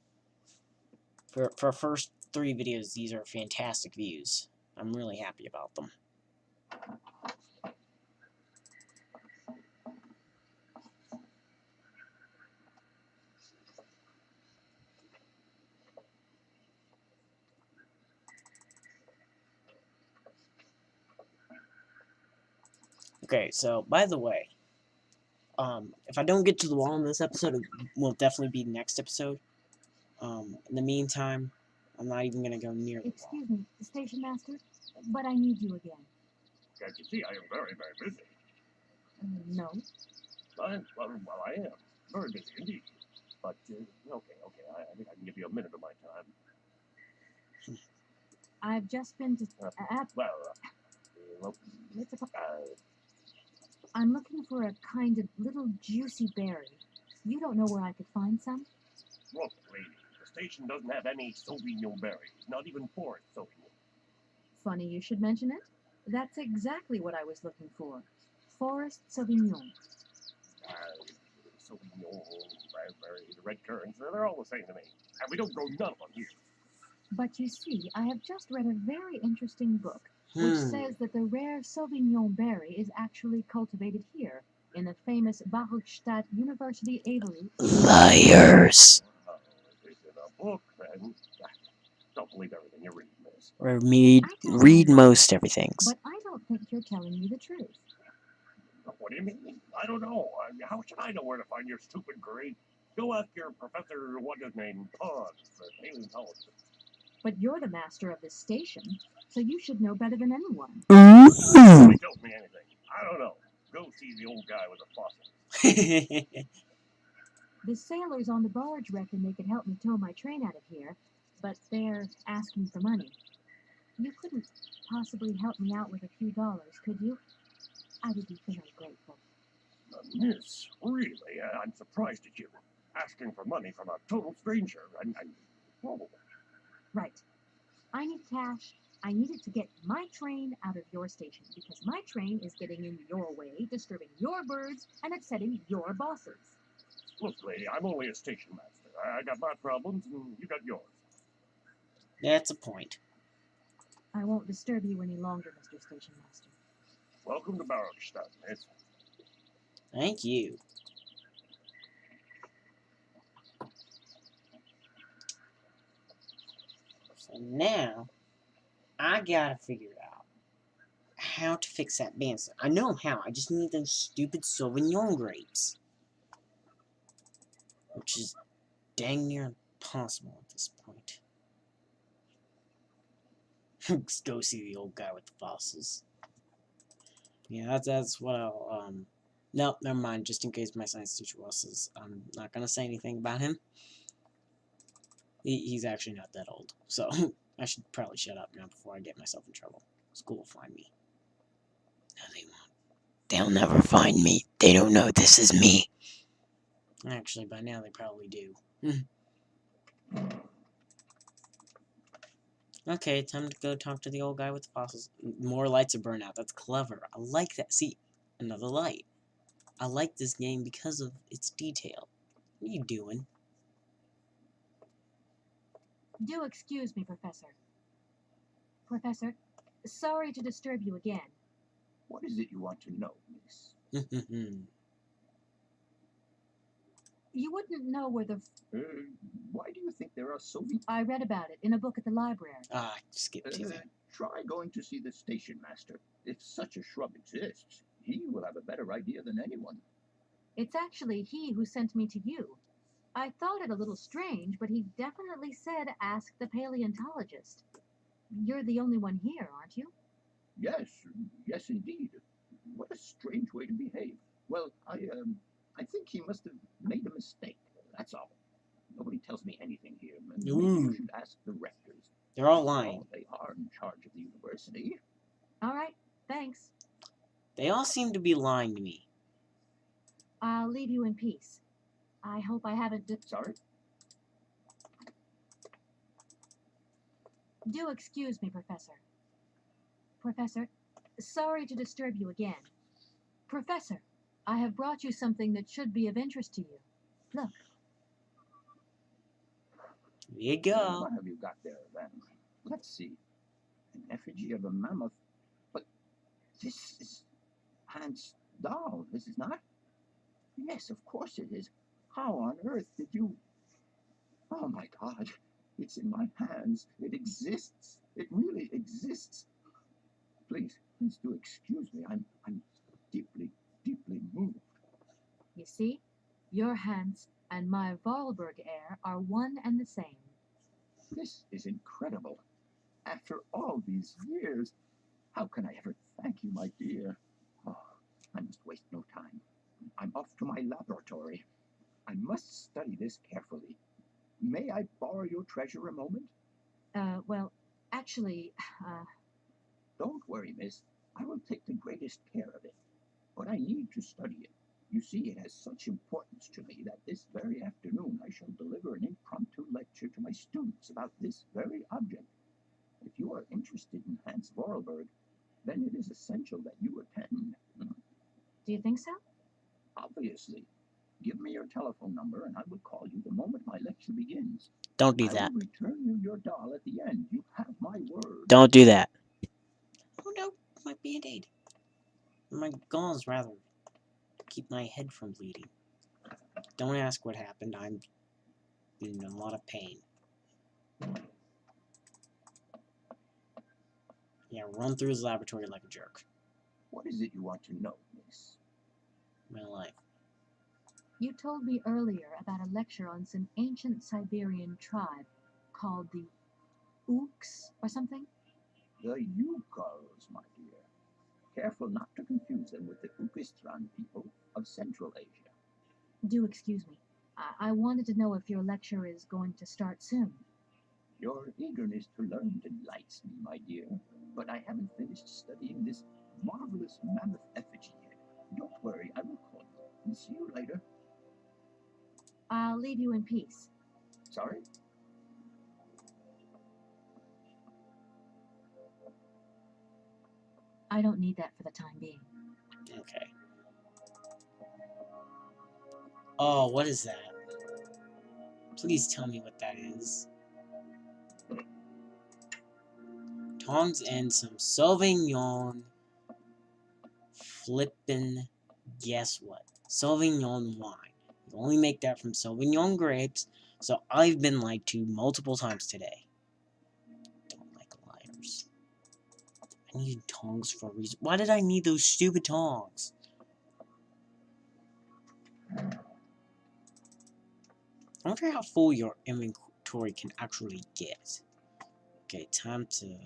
For first 3 videos, these are fantastic views. I'm really happy about them. Okay, so, by the way, if I don't get to the wall in this episode, it will definitely be next episode. In the meantime, I'm not even going to go near the wall. Excuse me, station master, but I need you again. Can't you see I am very, very busy? No. Well, I am. Very busy indeed. But, okay. I think I can give you a minute of my time. I've just been to... Well, It's a... I'm looking for a kind of little juicy berry. You don't know where I could find some? Look, lady, the station doesn't have any Sauvignon berries, not even forest Sauvignon. Funny you should mention it. That's exactly what I was looking for. Forest Sauvignon. Sauvignon, raspberry, the red currants, they're all the same to me. And we don't grow none of them here. But you see, I have just read a very interesting book which says that the rare Sauvignon berry is actually cultivated here in the famous Barrockstadt University aviary. Liars. If it's in a book, then don't believe everything you're reading, miss. Or I don't read know, most everything. but I don't think you're telling me the truth. What do you mean? I don't know. How should I know where to find your stupid grade? Go ask your professor, what's his name, Todd, the paleontologist. But you're the master of this station, so you should know better than anyone. Nobody tells me anything. I don't know. Go see the old guy with the fossil. The sailors on the barge reckon they could help me tow my train out of here, but they're asking for money. You couldn't possibly help me out with a few dollars, could you? I would be very grateful. Miss, really, I'm surprised at you. Asking for money from a total stranger. Oh. Right. I need cash. I need it to get my train out of your station, because my train is getting in your way, disturbing your birds, and upsetting your bosses. Look, lady, I'm only a station master. I got my problems, and you got yours. That's a point. I won't disturb you any longer, Mr. Station Master. Welcome to Barrockstadt, miss. Thank you. So now, I gotta figure out how to fix that bandsaw. I know how, I just need those stupid Sauvignon grapes. Which is dang near impossible at this point. Let's go see the old guy with the fossils. Yeah, that's what I'll, no, never mind, just in case my science teacher was, I'm not gonna say anything about him. He's actually not that old, so I should probably shut up now before I get myself in trouble. School will find me. No, they won't. They'll never find me. They don't know this is me. Actually, by now they probably do. Okay, time to go talk to the old guy with the fossils. More lights are burnt out. That's clever. I like that. See, another light. I like this game because of its detail. What are you doing? Do excuse me, Professor. Professor, sorry to disturb you again. What is it you want to know, miss? You wouldn't know where the... Why do you think there are so many... I read about it in a book at the library. Skip to that. Try going to see the station master. If such a shrub exists, he will have a better idea than anyone. It's actually he who sent me to you. I thought it a little strange, but he definitely said ask the paleontologist. You're the only one here, aren't you? Yes, yes indeed. What a strange way to behave. Well, I think he must have made a mistake. That's all. Nobody tells me anything here. Maybe you should ask the rectors. They're all lying. They are in charge of the university. All right, thanks. They all seem to be lying to me. I'll leave you in peace. I hope I haven't... Sorry? Do excuse me, Professor. Professor, sorry to disturb you again. Professor, I have brought you something that should be of interest to you. Look. There you go. What have you got there, then? Let's see. An effigy of a mammoth. But this is Hans' doll, is it not? Yes, of course it is. How on earth did you... Oh, my God. It's in my hands. It exists. It really exists. Please do excuse me. I'm deeply, deeply moved. You see, your Hans and my Vorarlberg heir are one and the same. This is incredible. After all these years, how can I ever thank you, my dear? Oh, I must waste no time. I'm off to my laboratory. I must study this carefully. May I borrow your treasure a moment? Well, actually, Don't worry, miss. I will take the greatest care of it. but I need to study it. You see, it has such importance to me that this very afternoon I shall deliver an impromptu lecture to my students about this very object. If you are interested in Hans Vorarlberg, then it is essential that you attend. Do you think so? Obviously. Give me your telephone number and I will call you the moment my lecture begins. Don't do I that. will return you your doll at the end. You have my word. Don't do that. Oh no, my band-aid. My gauze, rather. Keep my head from bleeding. Don't ask what happened. I'm in a lot of pain. Yeah, run through his laboratory like a jerk. What is it you want to know, miss? My life. You told me earlier about a lecture on some ancient Siberian tribe called the Ooks or something? The Yukos, my dear. Careful not to confuse them with the Ukistran people of Central Asia. Do excuse me. I wanted to know if your lecture is going to start soon. Your eagerness to learn delights me, my dear, but I haven't finished studying this marvelous mammoth effigy yet. Don't worry, I will call you and see you later. I'll leave you in peace. Sorry? I don't need that for the time being. Okay. Oh, what is that? Please tell me what that is. Tongs and some Sauvignon. Flippin' guess what? Sauvignon wine. You only make that from Sauvignon grapes, so I've been lied to multiple times today. Don't like liars. I needed tongs for a reason. Why did I need those stupid tongs? I wonder how full your inventory can actually get. Okay, time to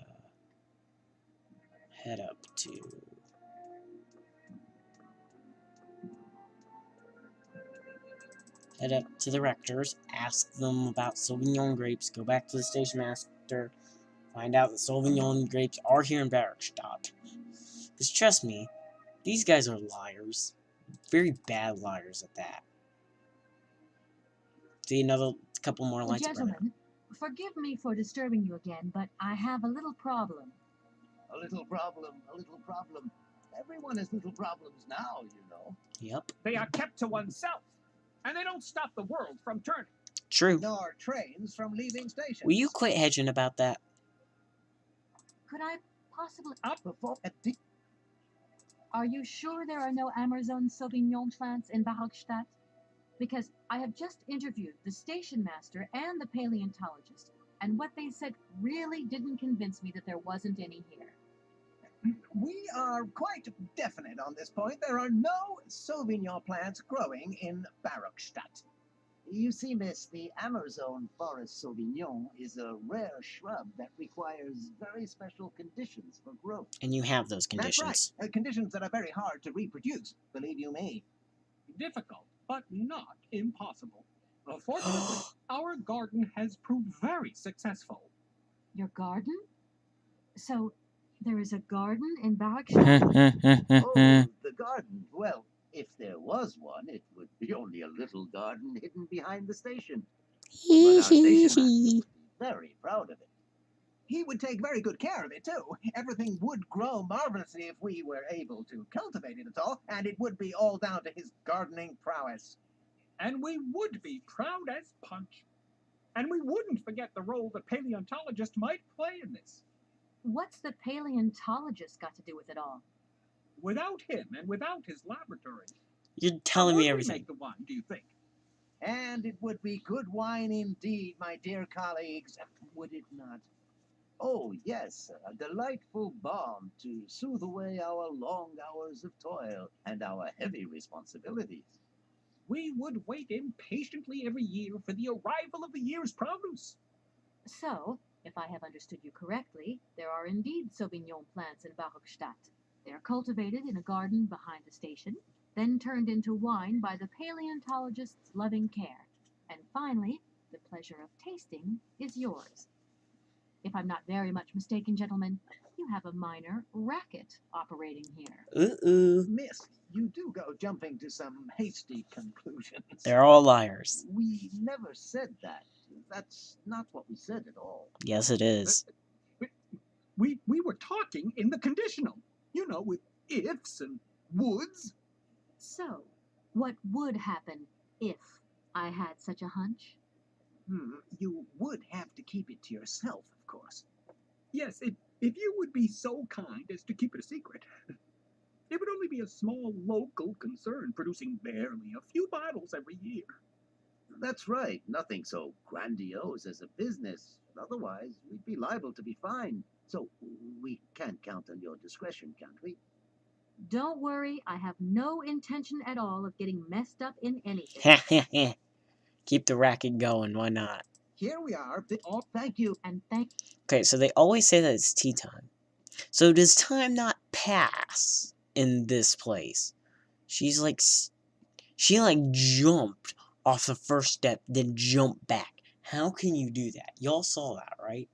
head up to... Head up to the rectors, ask them about Sauvignon grapes, go back to the station master, find out that Sauvignon grapes are here in Barrockstadt. Because trust me, these guys are liars. Very bad liars at that. See, another couple more lights burning. Gentlemen, forgive me for disturbing you again, but I have a little problem. A little problem, a little problem. Everyone has little problems now, you know. Yep. They are kept to oneself, and they don't stop the world from turning. True. Nor trains from leaving stations. Will you quit hedging about that? Could I possibly... Before Are you sure there are no Amazon Sauvignon plants in Barrockstadt? Because I have just interviewed the station master and the paleontologist, and what they said really didn't convince me that there wasn't any here. We are quite definite on this point. There are no Sauvignon plants growing in Barrockstadt. You see, miss, the Amazon forest Sauvignon is a rare shrub that requires very special conditions for growth. And you have those That's conditions. right. Conditions that are very hard to reproduce, believe you me. Difficult, but not impossible. Fortunately, our garden has proved very successful. Your garden? So, there is a garden in Barrockstadt? Oh, the garden. Well, if there was one, it would be only a little garden hidden behind the station. But our station master would be very proud of it. He would take very good care of it, too. Everything would grow marvelously if we were able to cultivate it at all, and it would be all down to his gardening prowess. And we would be proud as punch. And we wouldn't forget the role the paleontologist might play in this. What's the paleontologist got to do with it all? Without him and without his laboratory, You're telling how me would we everything. make the wine, do you think? And it would be good wine indeed, my dear colleagues, would it not? Oh, yes, a delightful balm to soothe away our long hours of toil and our heavy responsibilities. We would wait impatiently every year for the arrival of the year's produce. So, if I have understood you correctly, there are indeed Sauvignon plants in Barrockstadt. They are cultivated in a garden behind the station, then turned into wine by the paleontologist's loving care. And finally, the pleasure of tasting is yours. If I'm not very much mistaken, gentlemen, you have a minor racket operating here. Ooh. Miss, you do go jumping to some hasty conclusions. They're all liars. We never said that. That's not what we said at all. Yes, it is. We were talking in the conditional. You know, with ifs and woulds. So, what would happen if I had such a hunch? You would have to keep it to yourself, of course. Yes, if you would be so kind as to keep it a secret. It would only be a small local concern producing barely a few bottles every year. That's right. Nothing so grandiose as a business. Otherwise, we'd be liable to be fined. So we can't count on your discretion, can't we? Don't worry, I have no intention at all of getting messed up in anything. Keep the racket going, why not? Here we are. Oh, thank you. And thank Okay, so they always say that it's tea time. So does time not pass in this place? She jumped off the first step, then jumped back. How can you do that? Y'all saw that, right?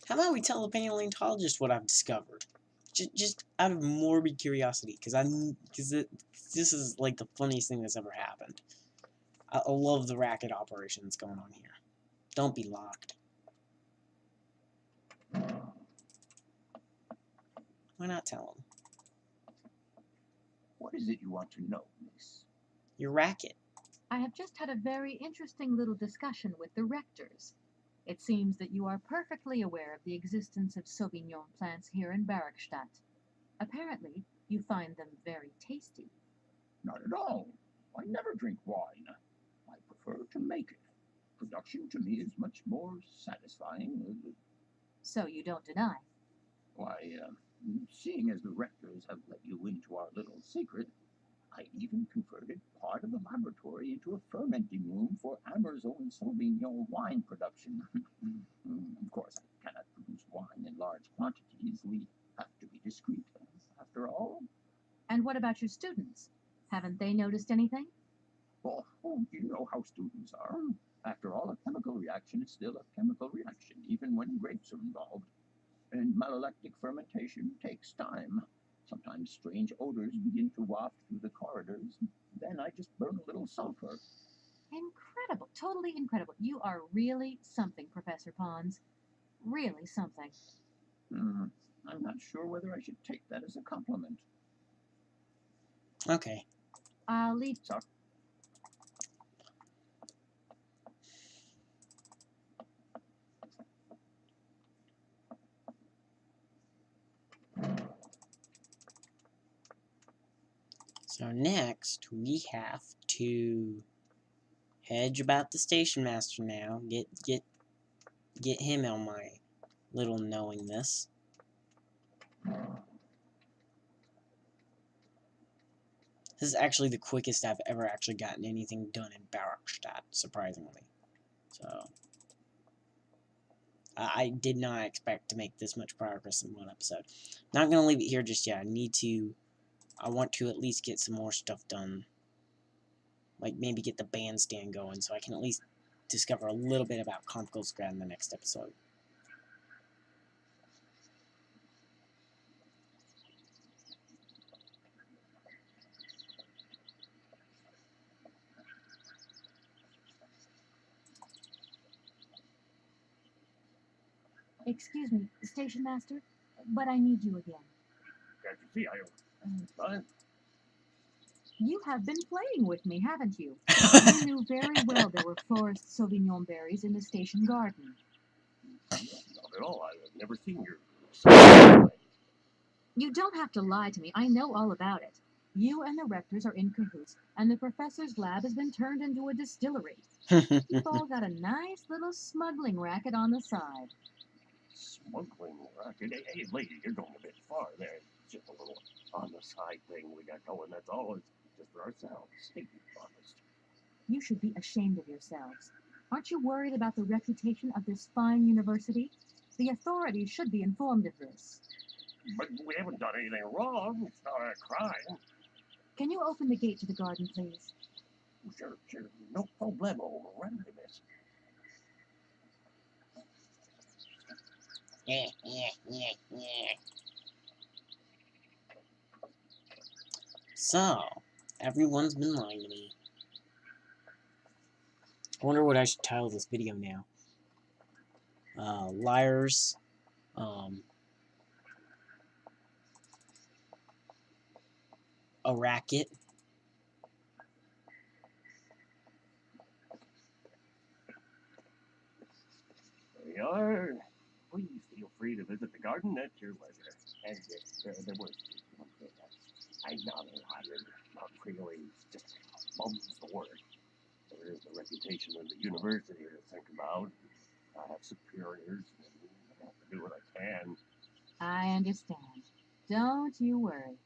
How about we tell the paleontologist what I've discovered? Just out of morbid curiosity, because this is like the funniest thing that's ever happened. I love the racket operation that's going on here. Don't be locked. Why not tell him? What is it you want to know, miss? Your racket. I have just had a very interesting little discussion with the rectors. It seems that you are perfectly aware of the existence of Sauvignon plants here in Barrockstadt. Apparently, you find them very tasty. Not at all. I never drink wine. I prefer to make it. Production to me is much more satisfying. So you don't deny. Why, seeing as the rectors have let you into our little secret, I even converted part of the laboratory into a fermenting room for Amber's own Sauvignon wine production. Of course, I cannot produce wine in large quantities. We have to be discreet, after all. And what about your students? Haven't they noticed anything? Oh, you know how students are. After all, a chemical reaction is still a chemical reaction, even when grapes are involved. And malolactic fermentation takes time. Sometimes strange odors begin to waft through the corridors. Then I just burn a little sulfur. Incredible. Totally incredible. You are really something, Professor Pons. Really something. I'm not sure whether I should take that as a compliment. Okay. I'll leave. Sorry. So next, we have to hedge about the station master now. Get him on my little knowingness. This is actually the quickest I've ever actually gotten anything done in Barrockstadt, surprisingly. So, I did not expect to make this much progress in one episode. Not going to leave it here just yet. I want to at least get some more stuff done. Like, maybe get the bandstand going, so I can at least discover a little bit about Komkolzgrad in the next episode. Excuse me, Station Master, but I need you again. Can't you see I'm fine? You have been playing with me, haven't you? You knew very well there were forest Sauvignon berries in the station garden. Not at all. I've never seen your... You don't have to lie to me. I know all about it. You and the rectors are in cahoots, and the professor's lab has been turned into a distillery. You've all got a nice little smuggling racket on the side. Smuggling racket? Hey, lady, you're going a bit far there. It's just a little on the side thing we got going, that's all. It's just for ourselves, to be honest. You should be ashamed of yourselves. Aren't you worried about the reputation of this fine university? The authorities should be informed of this. But we haven't done anything wrong. It's not a crime. Can you open the gate to the garden, please? Sure, sure. No problemo. Remember this. So, everyone's been lying to me. I wonder what I should title this video now. Liars. A racket. There you are. Please feel free to visit the garden at your leisure. And there was I'm not hired, not really, just mum's the word. There is a reputation in the university to think about. I have superiors, and I have to do what I can. I understand. Don't you worry.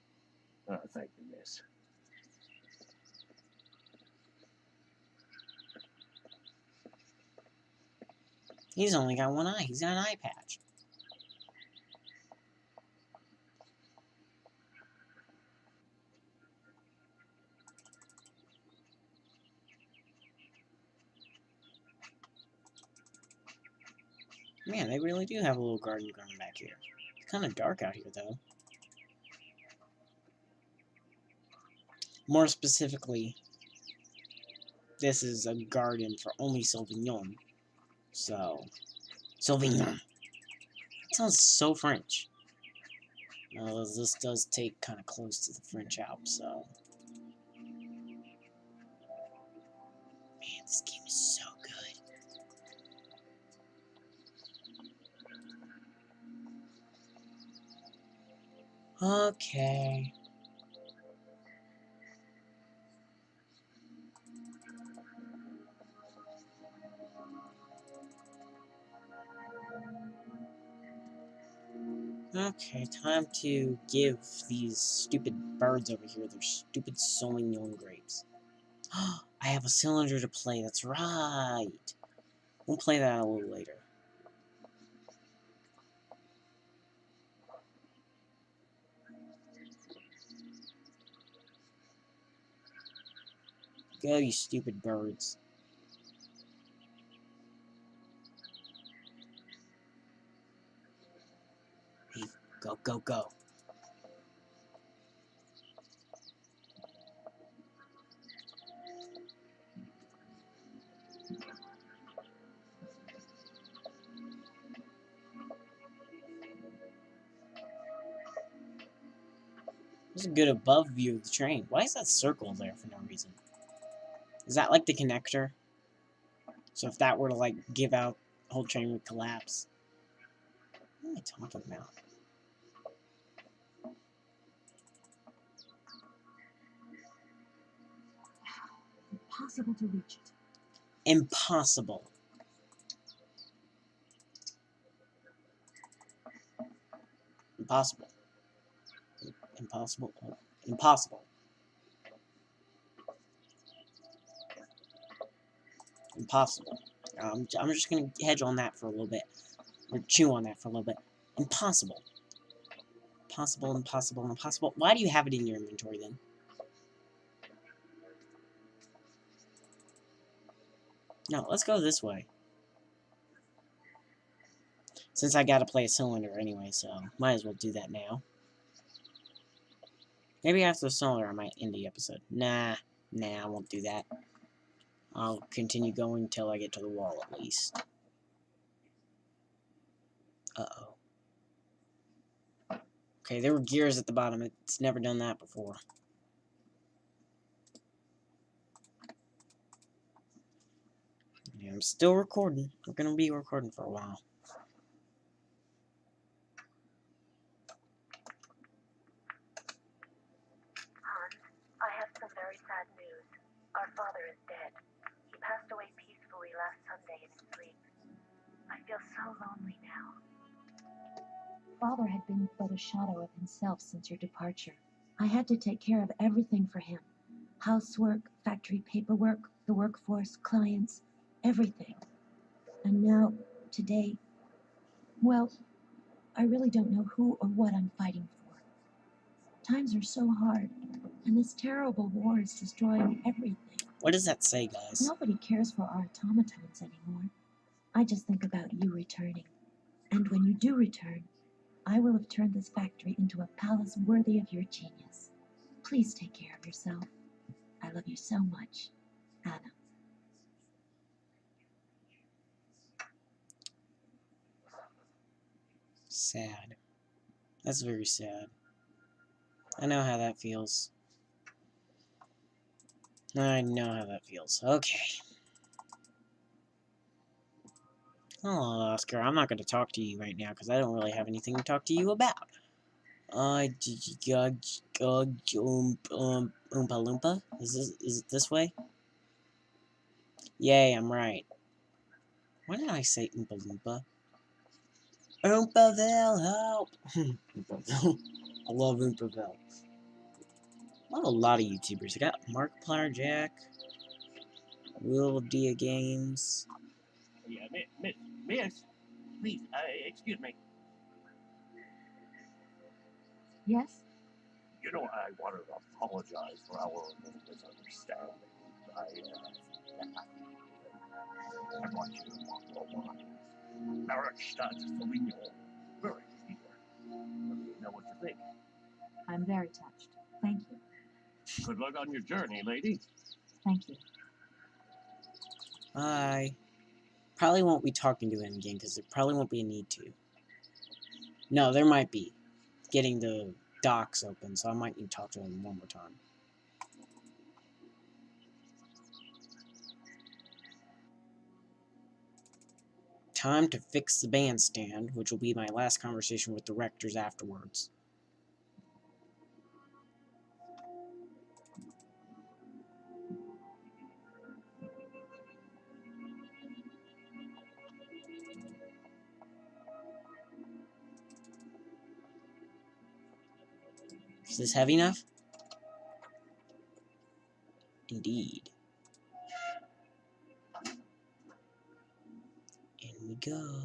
Thank you, miss. He's only got one eye. He's got an eye patch. Man, they really do have a little garden growing back here. It's kind of dark out here, though. More specifically, this is a garden for only Sauvignon. So, Sauvignon. It sounds so French. This does take kind of close to the French Alps, so. Man, this game is so good. Okay. Okay, time to give these stupid birds over here their stupid Sauvignon grapes. I have a cylinder to play, that's right. We'll play that a little later. Go, you stupid birds. Hey, go, go, go. There's a good above view of the train. Why is that circle there for no reason? Is that like the connector? So if that were to like give out, the whole train would collapse. What am I talking about? Impossible to reach it. Impossible. Impossible. Impossible. Impossible. Impossible. I'm just gonna hedge on that for a little bit. Or chew on that for a little bit. Impossible. Impossible, impossible, impossible. Why do you have it in your inventory then? No, let's go this way. Since I gotta play a cylinder anyway, so might as well do that now. Maybe after the cylinder I might end the episode. Nah, I won't do that. I'll continue going till I get to the wall at least. Uh-oh. Okay, there were gears at the bottom. It's never done that before. Yeah, I'm still recording. We're gonna be recording for a while. I have some very sad news. Our father is dead. He passed away peacefully last Sunday in his sleep. I feel so lonely now. Father had been but a shadow of himself since your departure. I had to take care of everything for him. Housework, factory paperwork, the workforce, clients, everything. And now, today, well, I really don't know who or what I'm fighting for. Times are so hard, And this terrible war is destroying everything. What does that say, guys? Nobody cares for our automatons anymore. I just think about you returning. And when you do return, I will have turned this factory into a palace worthy of your genius. Please take care of yourself. I love you so much, Anna. Sad. That's very sad. I know how that feels. I know how that feels. Okay. Oh, Oscar, I'm not going to talk to you right now because I don't really have anything to talk to you about. Oompa Loompa? Is it this way? Yay, I'm right. Why did I say Oompa Loompa? Oompaville, help! Oompaville. I love Oompaville. I love a lot of YouTubers. I got Markiplier Jack, Will Dia Games. Yeah, miss, please, excuse me. Yes? You know, I wanted to apologize for our little misunderstanding. I want you to walk your wine. Barrockstadt, Sauvignon. Very clear. Let me know what you think. I'm very touched. Thank you. Good luck on your journey, lady. Thank you. I probably won't be talking to him again because there probably won't be a need to. No, there might be. Getting the docks open, so I might need to talk to him one more time. Time to fix the bandstand, which will be my last conversation with the rectors afterwards. Is this heavy enough? Indeed. In we go.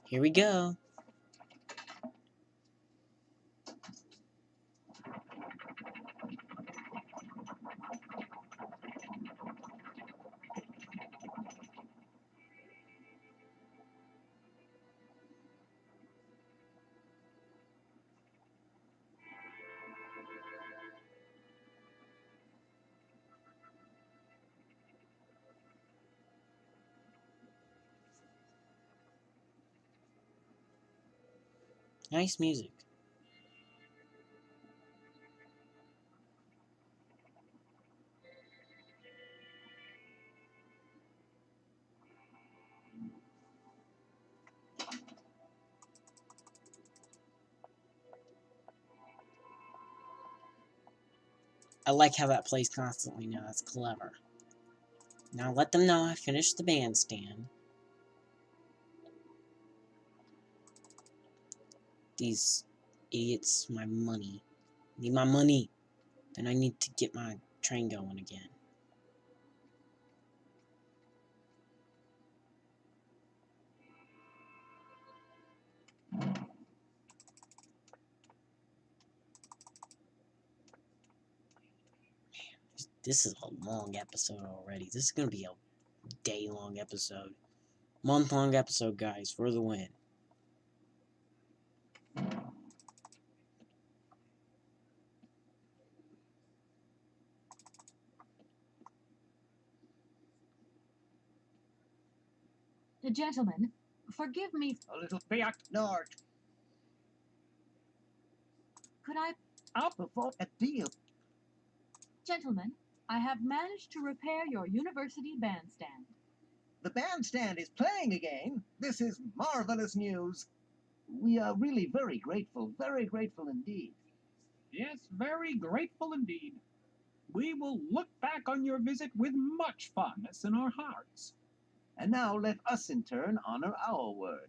Here we go. Nice music. I like how that plays constantly now. That's clever. Now let them know I finished the bandstand. These idiots, my money. Need my money. Then I need to get my train going again. This is a long episode already. This is going to be a day-long episode. Month-long episode, guys, for the win. Gentlemen, forgive me. A little Fiat Nord. Could I... I'll perform a deal. Gentlemen, I have managed to repair your university bandstand. The bandstand is playing again. This is marvelous news. We are really very grateful indeed. Yes, very grateful indeed. We will look back on your visit with much fondness in our hearts. And now let us in turn honor our word.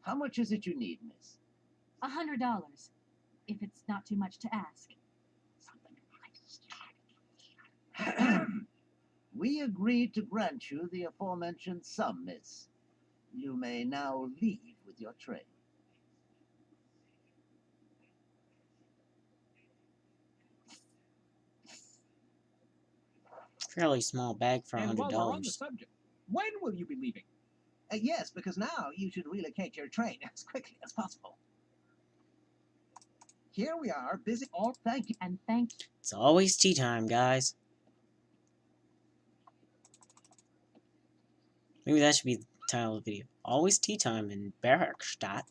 How much is it you need, miss? $100, if it's not too much to ask. We agreed to grant you the aforementioned sum, miss. You may now leave with your train. Fairly small bag for And while we're on the $100. subject, when will you be leaving? Yes, because now you should relocate your train as quickly as possible. Here we are, busy. All thank you. And thank It's always tea time, guys. Maybe that should be the title of the video. Always tea time in Barrockstadt.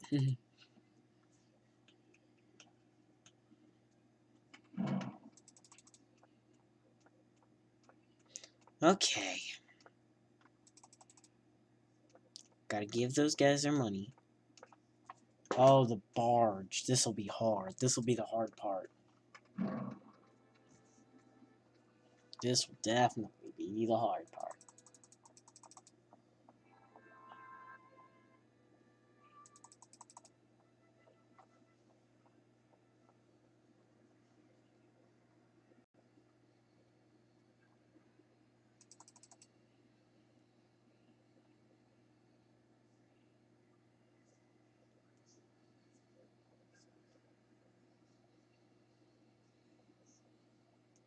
Okay. Gotta give those guys their money. Oh, the barge. This'll be hard. This'll be the hard part. This will definitely be the hard part.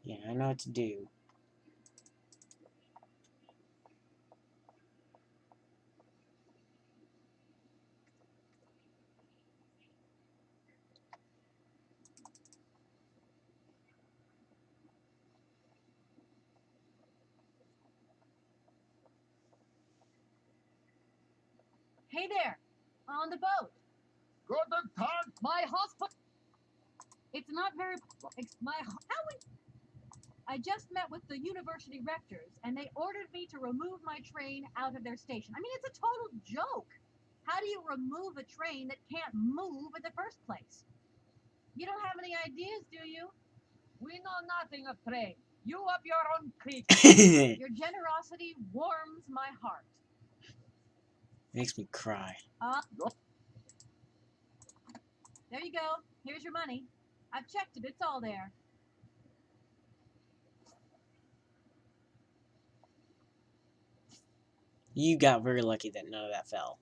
Yeah, I know what to do. Hey there, on the boat. Guten Tag! My husband. It's not very. How would. I just met with the university rectors, and they ordered me to remove my train out of their station. I mean, it's a total joke. How do you remove a train that can't move in the first place? You don't have any ideas, do you? We know nothing of train. You up your own creek. Your generosity warms my heart. Makes me cry. There you go. Here's your money. I've checked it. It's all there. You got very lucky that none of that fell.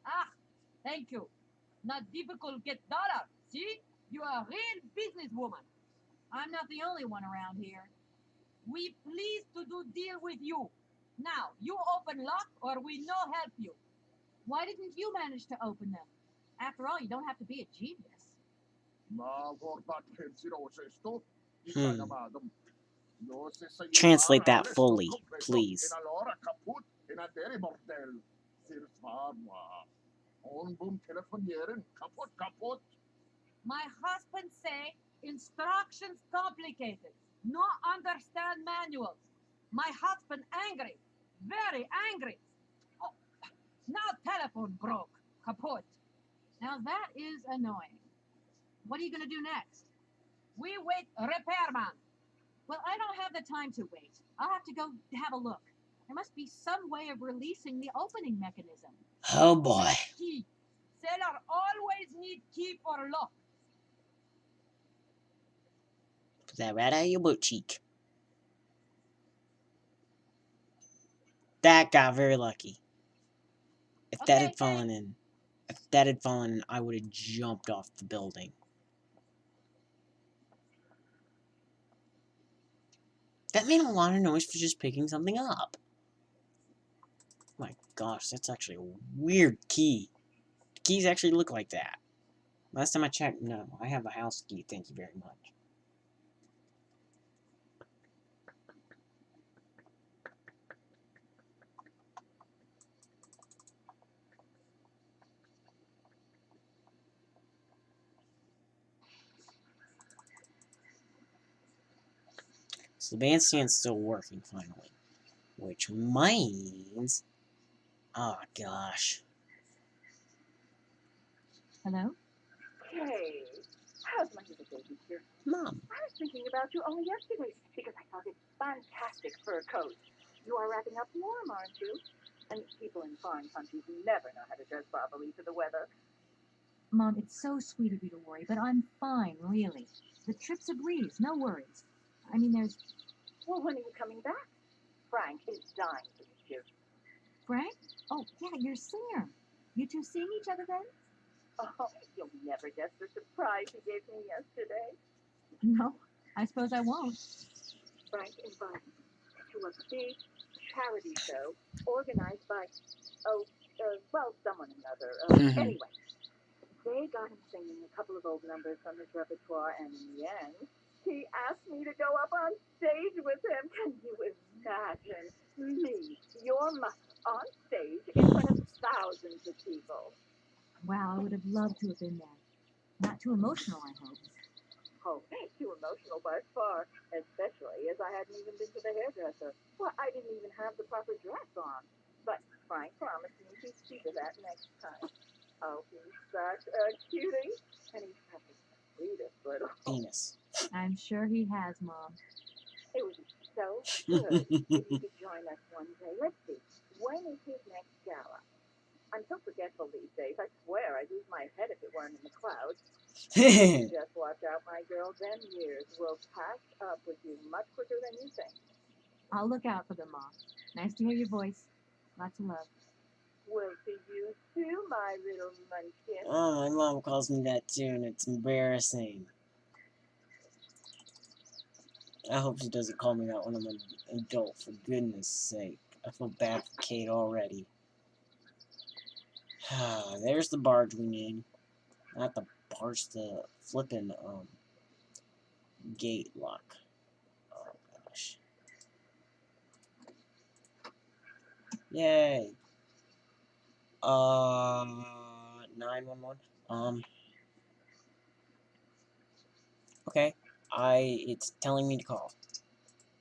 Ah, thank you. Not difficult get dollar. See? You are a real businesswoman. I'm not the only one around here. We pleased to do deal with you. Now, you open lock or we no help you. Why didn't you manage to open them? After all, you don't have to be a genius. Translate that fully, please. My husband say instructions complicated. No understand manuals. My husband angry. Very angry. Oh, now telephone broke. Kaput. Now that is annoying. What are you going to do next? We wait repairman. Well, I don't have the time to wait. I'll have to go have a look. There must be some way of releasing the opening mechanism. Oh boy. Key. Sailor always need key for lock. Put that right out of your butt cheek. That got very lucky. If that had fallen in, I would have jumped off the building. That made a lot of noise for just picking something up. My gosh, that's actually a weird key. The keys actually look like that. Last time I checked, no. I have a house key, thank you very much. So the bandstand's still working, finally. Which means... Oh, gosh. Hello? Hey, how's my little baby here? Mom. I was thinking about you only yesterday because I thought it's fantastic for a coat. You are wrapping up warm, aren't you? And people in foreign countries never know how to dress properly for the weather. Mom, it's so sweet of you to worry, but I'm fine, really. The trip's a breeze, no worries. I mean, there's... Well, when are you coming back? Frank is dying to meet you. Frank? Oh, yeah, your singer. You two seeing each other then? Oh, you'll never guess the surprise he gave me yesterday. No, I suppose I won't. Frank invited me to a big charity show organized by, someone or another. Anyway, they got him singing a couple of old numbers from his repertoire, and in the end, he asked me to go up on stage with him. Can you imagine me, your mother, on stage in front of thousands of people? Wow, I would have loved to have been there. Not too emotional, I hope. Oh, too emotional by far, especially as I hadn't even been to the hairdresser. Well, I didn't even have the proper dress on. But Frank promised me he'd see to that next time. Oh, he's such a cutie, and he's got the sweetest little Venus. I'm sure he has, Mom. It would be so good if you could join us one day. Let's see, when is his next gala? I'm so forgetful these days. I swear I'd lose my head if it weren't in the clouds. Just watch out, my girl. Them years will catch up with you much quicker than you think. I'll look out for them, Mom. Nice to hear your voice. Lots of love. We'll see you too, my little munchkin. Oh, my mom calls me that too, and it's embarrassing. I hope she doesn't call me that when I'm an adult, for goodness sake. I feel bad for Kate already. There's the barge we need. Not the barge, the flippin' gate lock. Oh gosh. Yay. 911. Okay. It's telling me to call.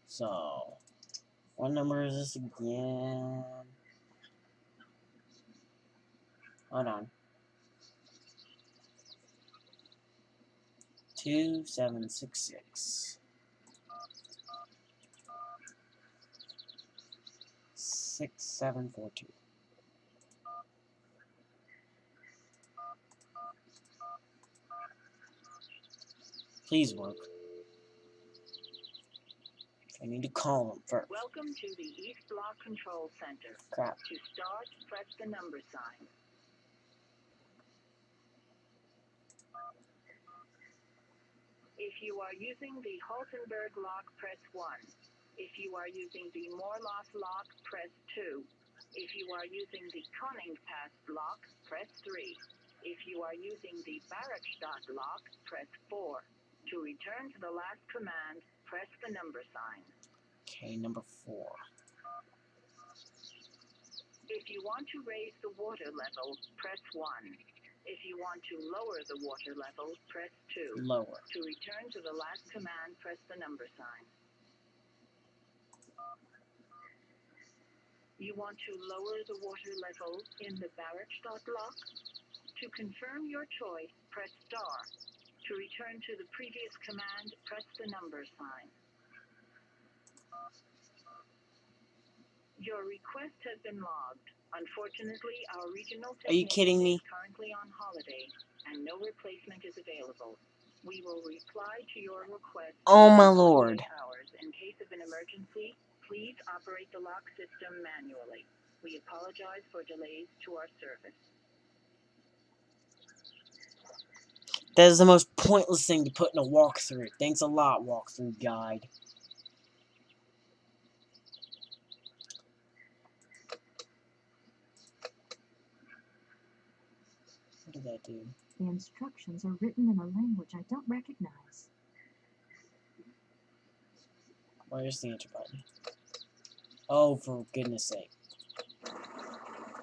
So, what number is this again? Hold on. 2766 6742. Please work. I need to call him first. Welcome to the East Block Control Center. Crap. To start, press the number sign. If you are using the Haltenberg lock, press 1. If you are using the Morloff lock, press 2. If you are using the Konningpass lock, press 3. If you are using the Barrockstadt lock, press 4. To return to the last command, press the number sign. Okay, number 4. If you want to raise the water level, press 1. If you want to lower the water level, press 2. Lower. To return to the last command, press the number sign. You want to lower the water level in the Barrockstadt lock? To confirm your choice, press star. To return to the previous command, press the number sign. Your request has been logged. Unfortunately, our regional Are you kidding me? is currently on holiday, and no replacement is available. We will reply to your request Oh my within 48 lord. hours. In case of an emergency, please operate the lock system manually. We apologize for delays to our service. That is the most pointless thing to put in a walkthrough. Thanks a lot, walkthrough guide. What did that do? The instructions are written in a language I don't recognize. Where's the enter button? Oh, for goodness sake.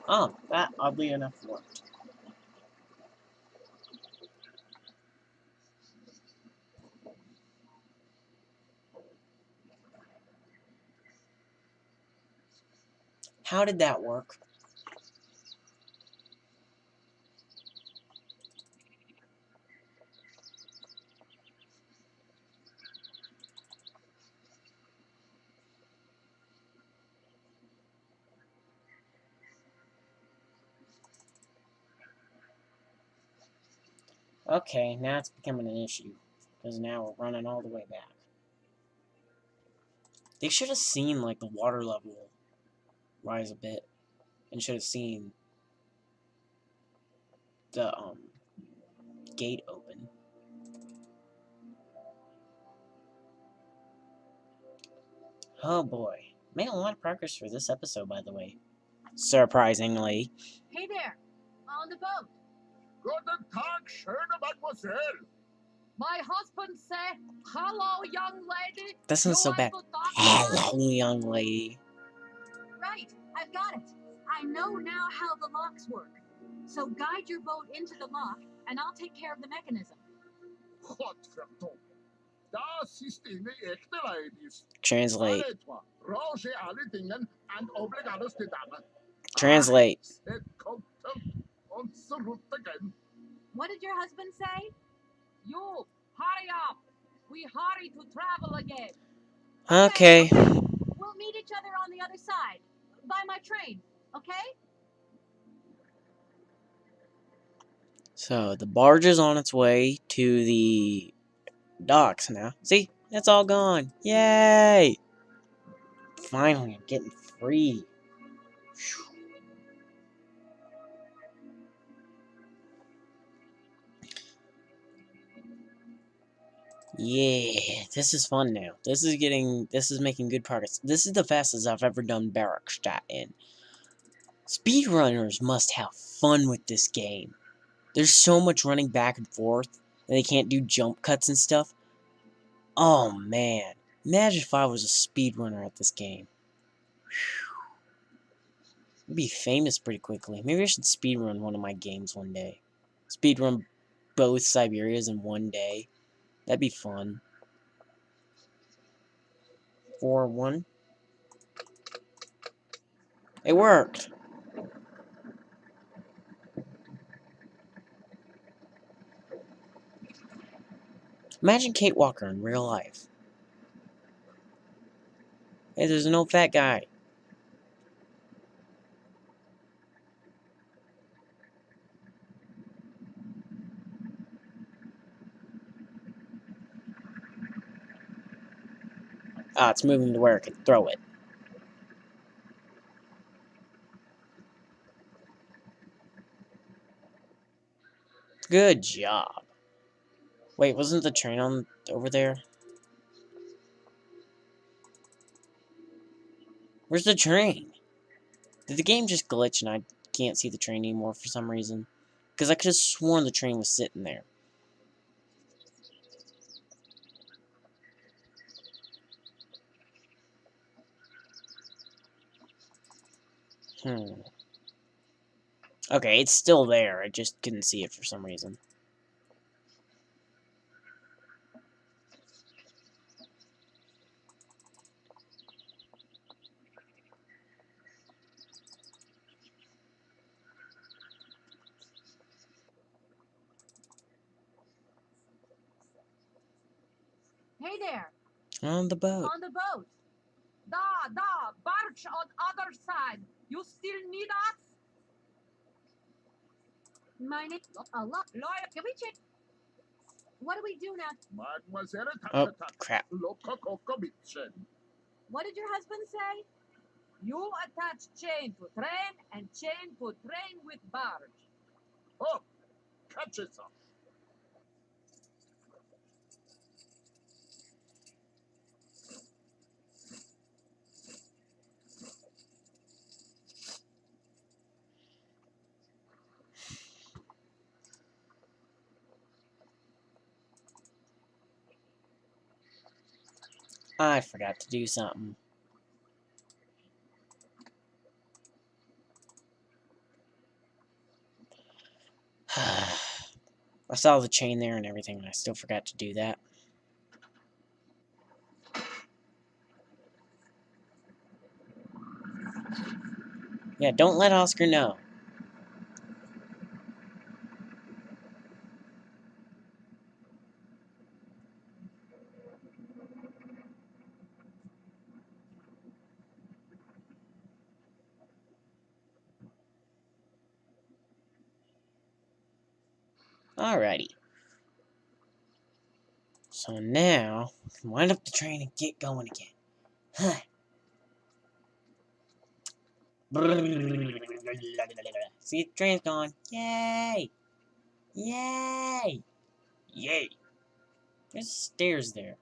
Oh, that oddly enough worked. How did that work? Okay, now it's becoming an issue. Because now we're running all the way back. They should have seen, like, the water level rise a bit. And should have seen the, gate open. Oh boy. Made a lot of progress for this episode, by the way. Surprisingly. Hey there, on the boat. Guten Tag, schöne Mademoiselle. My husband say, hello, young lady. That sounds so bad. Hello, young lady. Right, I've got it. I know now how the locks work. So guide your boat into the lock, and I'll take care of the mechanism. Godverdomme. Das ist eine echte Ladies. Translate. Range alle Dingen and obligados de dame. Translate. It kommt und zurück again. What did your husband say? You, hurry up. We hurry to travel again. Okay. We'll meet each other on the other side. By my train, okay? So, the barge is on its way to the docks now. See? It's all gone. Yay! Finally, I'm getting free. Whew. Yeah, this is fun now. This is making good progress. This is the fastest I've ever done Barrockstadt in. Speedrunners must have fun with this game. There's so much running back and forth, and they can't do jump cuts and stuff. Oh man, imagine if I was a speedrunner at this game. I'd be famous pretty quickly. Maybe I should speedrun one of my games one day. Speedrun both Siberias in one day. That'd be fun. 4-1. It worked. Imagine Kate Walker in real life. Hey, there's an old fat guy. Ah, it's moving to where I can throw it. Good job. Wait, wasn't the train on over there? Where's the train? Did the game just glitch and I can't see the train anymore for some reason? Because I could have sworn the train was sitting there. Okay, it's still there. I just couldn't see it for some reason. Hey there, On the boat. on the boat. Barge on other side. You still need us? My name, Allah. Lawyer, can we check? What do we do now? Mademoiselle, Oh, crap. What did your husband say? You attach chain to train and chain to train with barge. Oh, catch it up. I forgot to do something. I saw the chain there and everything, and I still forgot to do that. Yeah, don't let Oscar know. Alrighty. So now, we can wind up the train and get going again. Huh. See, the train's gone. Yay! Yay! Yay! There's stairs there.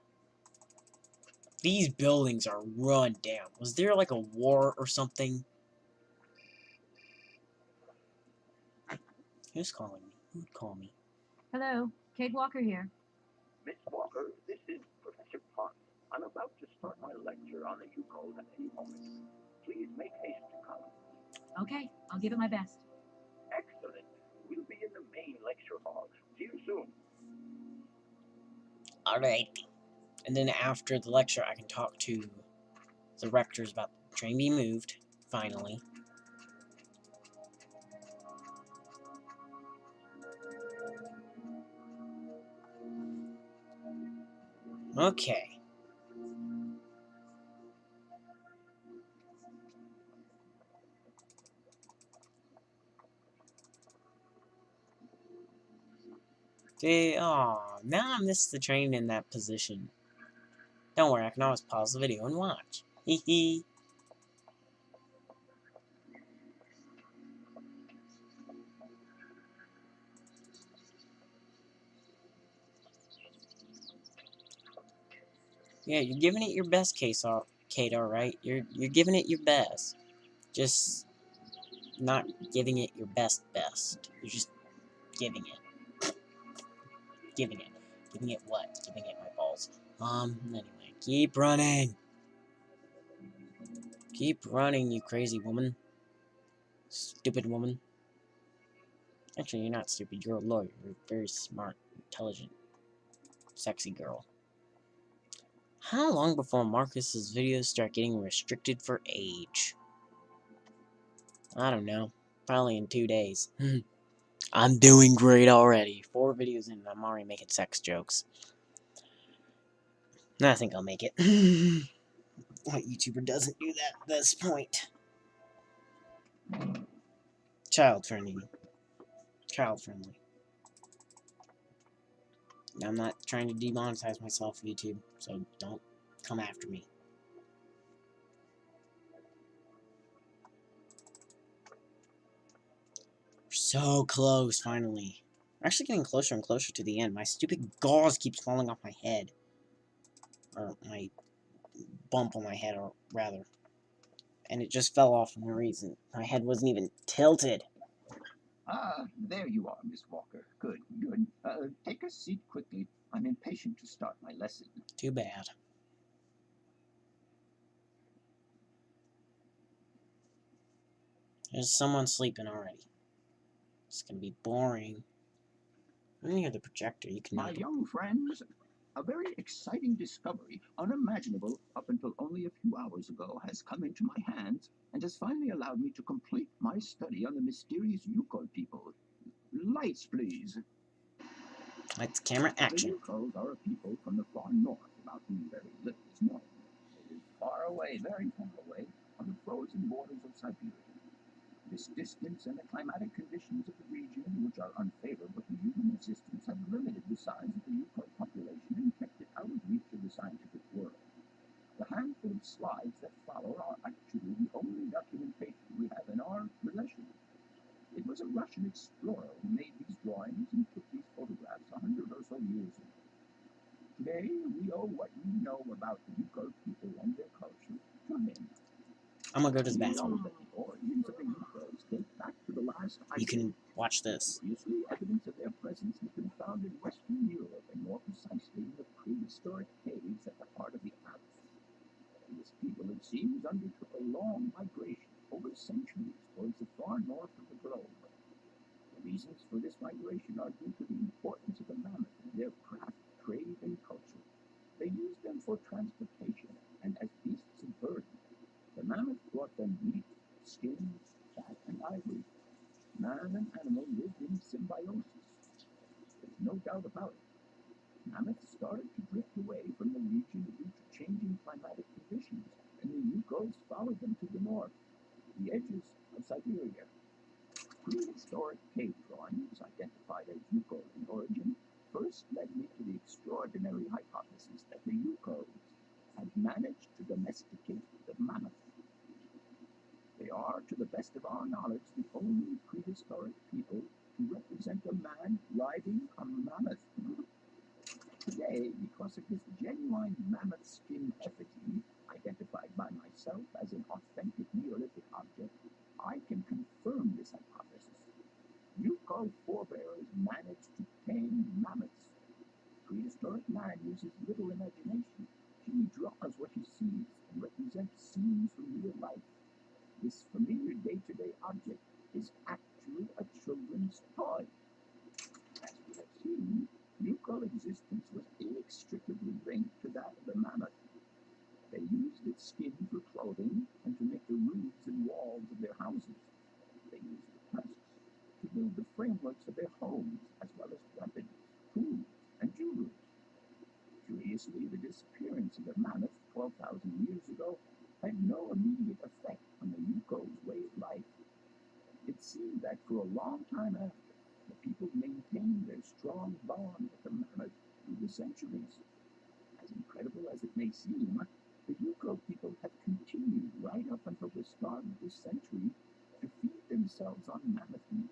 These buildings are run down. Was there like a war or something? Who's calling me? Who'd call me? Hello, Kate Walker here. Miss Walker, this is Professor Pond. I'm about to start my lecture on the Yukon at any moment. Please make haste to come. Okay, I'll give it my best. Excellent. We'll be in the main lecture hall. See you soon. Alright. And then after the lecture, I can talk to the rectors about the train being moved. Finally. Okay. Aw, now I missed the train in that position. Don't worry, I can always pause the video and watch. Hee hee. Yeah, you're giving it your best, Kate, alright? You're giving it your best. Just not giving it your best. You're just giving it. Giving it. Giving it what? Giving it my balls. Anyway, keep running. Keep running, you crazy woman. Stupid woman. Actually, you're not stupid. You're a lawyer. You're a very smart, intelligent, sexy girl. How long before Marcus's videos start getting restricted for age? I don't know. Probably in 2 days. I'm doing great already. 4 videos in and I'm already making sex jokes. I think I'll make it. What YouTuber doesn't do that at this point? Child friendly. Child friendly. I'm not trying to demonetize myself, YouTube, so don't come after me. We're so close, finally. We're actually getting closer and closer to the end. My stupid gauze keeps falling off my head. Or my bump on my head, or rather. And it just fell off for no reason. My head wasn't even tilted. Ah, there you are, Miss Walker. Good, good. Take a seat quickly. I'm impatient to start my lesson. Too bad. There's someone sleeping already. It's gonna be boring. I don't hear the projector. You can. My young friends, a very exciting discovery, unimaginable up until only a few hours ago, has come into my hands and has finally allowed me to complete my study on the mysterious Yukon people. Lights, please. Lights, camera, action. The Yukons are a people from the far north about whom very little is known. They live far away, very far away, on the frozen borders of Siberia. This distance and the climatic conditions of the region, which are unfavorable to human existence, have limited the size of the Yukon population and kept it out of reach of the scientific world. The handful of slides that follow are actually the only documentation we have in our possession. It was a Russian explorer who made these drawings and took these photographs 100 or so years ago. Today, we owe what we know about the Yukon people and their culture to him. I'm gonna go to the bathroom. The origins of the Yukons date back to the last You can watch this. Usually, evidence of their presence has been found in Western Europe, and more precisely in the prehistoric caves at the heart of the Alps. These people, it seems, undertook a long migration over centuries towards the far north of the globe. The reasons for this migration are due to the importance of the mammoth in their craft, trade, and culture. They used them for transportation and as beasts of burden. The mammoth brought them meat, skin, fat, and ivory. Man and animal lived in symbiosis. There's no doubt about it. Mammoths started to drift away from the region due to changing climatic conditions, and the Yukons followed them to the north, the edges of Siberia. Prehistoric cave drawings, identified as Yukon in origin, first led me to the extraordinary hypothesis that the Yukos had managed to domesticate the mammoth. They are, to the best of our knowledge, the only prehistoric people to represent a man riding a mammoth. Today, because of this genuine mammoth skin effigy, identified by myself as an authentic Neolithic object, I can confirm this hypothesis. Yuko forebears managed to tame mammoths. Prehistoric man uses little imagination. He draws what he sees and represents scenes from real life. This familiar day-to-day object is actually a children's toy. As we have seen, Yuko existence was inextricably linked to that of the mammoth. They used its skin for clothing and to make the roofs and walls of their houses. They used the tusks to build the frameworks of their homes, as well as weapons, tools, and jewelry. Curiously, the disappearance of the mammoth 12,000 years ago had no immediate effect on the Yuko's way of life. It seemed that for a long time after, the people maintained their strong bond with the mammoth through the centuries. As incredible as it may seem, the Yuko people have continued right up until the start of this century to feed themselves on mammoth meat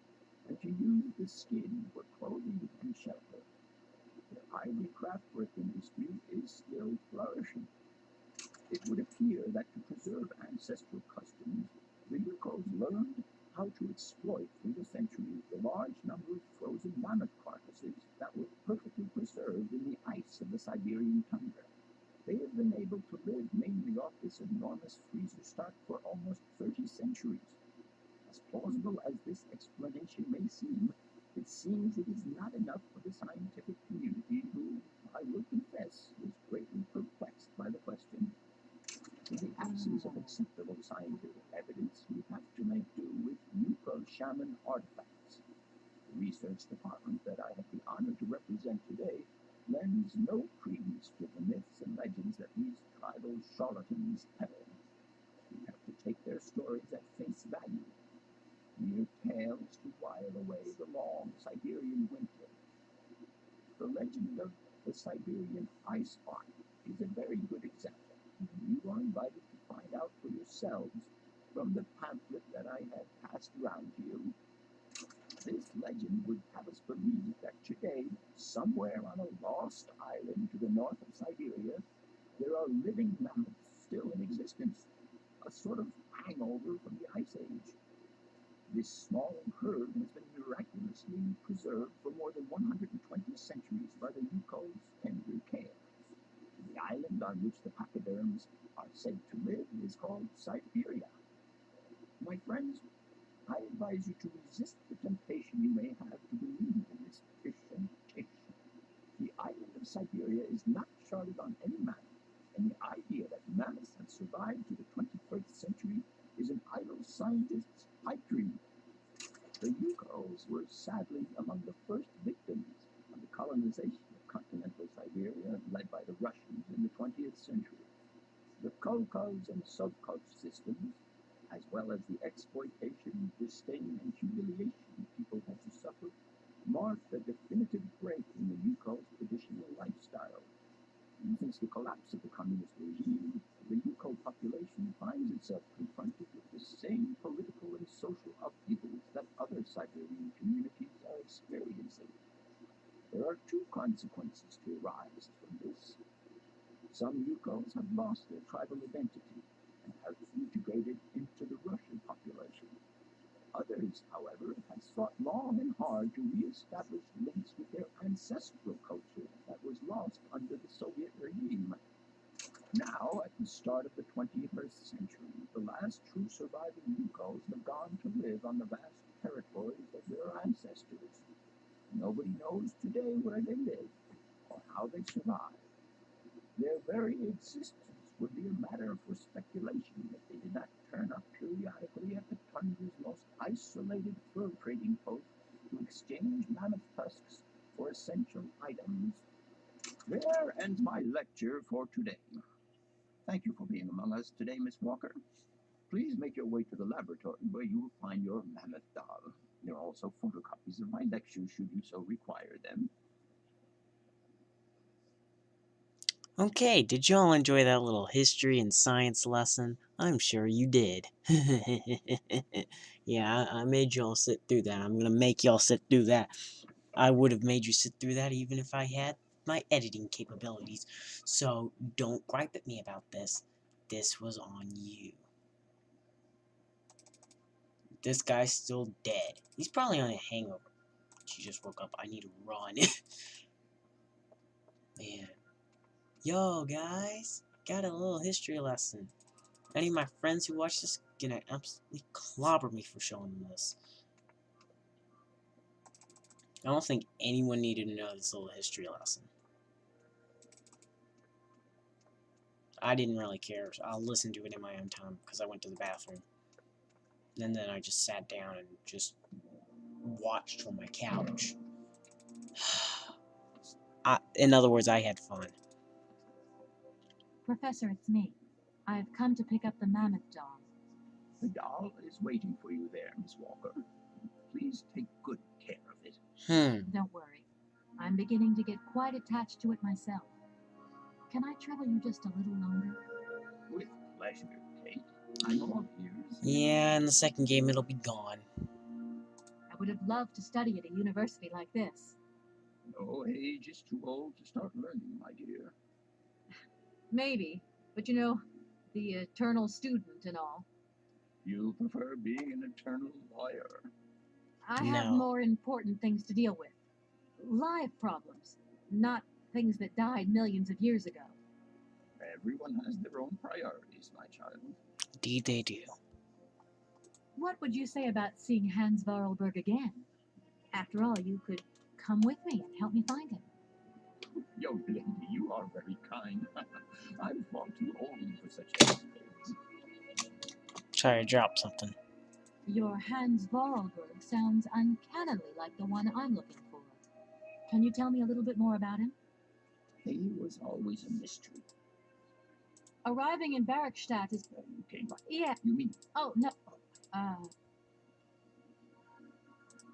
and to use the skin for clothing and shelter. Their ivory craftwork industry is still flourishing. It would appear that to preserve ancestral customs, the Yukos learned how to exploit through the centuries the large number of frozen mammoth carcasses that were perfectly preserved in the ice of the Siberian tundra. They have been able to live mainly off this enormous freezer stock for almost 30 centuries. As plausible as this explanation may seem, it seems it is not enough for the scientific community who, I will confess, is greatly perplexed by the question. In the absence of acceptable scientific evidence, we have to make do with Yuko shaman artifacts. The research department that I have the honor to represent today lends no credence to the myths and legends that these tribal charlatans tell. We have to take their stories at face value, mere tales to while away the long Siberian winter. The legend of the Siberian ice ark is a very good example. You are invited to find out for yourselves from the pamphlet that I have passed around to you. This legend would have us believe that today, somewhere on a lost island to the north of Siberia, there are living mammoths still in existence, a sort of hangover from the Ice Age. This small herd has been miraculously preserved for more than 120 centuries by the Yuko's tender care. The island on which the pachyderms are said to live is called Syberia. My friends, I advise you to resist the temptation you may have to believe in this pish and tish. The island of Siberia is not charted on any map, and the idea that mammoths have survived to the 21st century is an idle scientist's pipe dream. The Yukos were sadly among the first victims of the colonization of continental Siberia led by the Russians in the 20th century. The Kolkhoz and Sovkhoz systems, as well as the exploitation, disdain, and humiliation people had to suffer, marked a definitive break in the Yukos' traditional lifestyle. Since the collapse of the communist regime, the Yuko population finds itself confronted with the same political and social upheavals that other Siberian communities are experiencing. There are two consequences to arise from this. Some Yukos have lost their tribal identity and have integrated into the Russian population. Others, however, have sought long and hard to re-establish links with their ancestral culture that was lost under the Soviet regime. Now, at the start of the 21st century, the last true surviving Yukos have gone to live on the vast territories of their ancestors. Nobody knows today where they live or how they survived. Their very existence would be a matter for speculation if they did not turn up periodically at the tundra's most isolated fur trading post to exchange mammoth tusks for essential items. There ends my lecture for today. Thank you for being among us today, Miss Walker. Please make your way to the laboratory where you will find your mammoth doll. There are also photocopies of my lectures should you so require them. Okay, did y'all enjoy that little history and science lesson? I'm sure you did. Yeah, I made y'all sit through that. I'm gonna make y'all sit through that. I would have made you sit through that even if I had my editing capabilities. So don't gripe at me about this. This was on you. This guy's still dead. He's probably on a hangover. She just woke up. I need to run. Man. Yo, guys. Got a little history lesson. Any of my friends who watch this gonna absolutely clobber me for showing them this. I don't think anyone needed to know this little history lesson. I didn't really care. I'll listen to it in my own time because I went to the bathroom. And then I just sat down and just watched from my couch. In other words, I had fun. Professor, it's me. I've come to pick up the mammoth doll. The doll is waiting for you there, Miss Walker. Please take good care of it. Don't worry. I'm beginning to get quite attached to it myself. Can I trouble you just a little longer? With pleasure, Kate. I'm all ears. Yeah, in the second game it'll be gone. I would have loved to study at a university like this. No age is too old to start learning, my dear. Maybe, but you know, the eternal student and all. You prefer being an eternal lawyer. I have more important things to deal with. Live problems, not things that died millions of years ago. Everyone has their own priorities, my child. Indeed they do. What would you say about seeing Hans Vorarlberg again? After all, you could come with me and help me find him. Young lady, you are very kind. I'm far too old for such escapades. Sorry, I dropped something. Your Hans Vorarlberg sounds uncannily like the one I'm looking for. Can you tell me a little bit more about him? He was always a mystery. Arriving in Barrockstadt is... You came by. Yeah. You mean? Oh, no.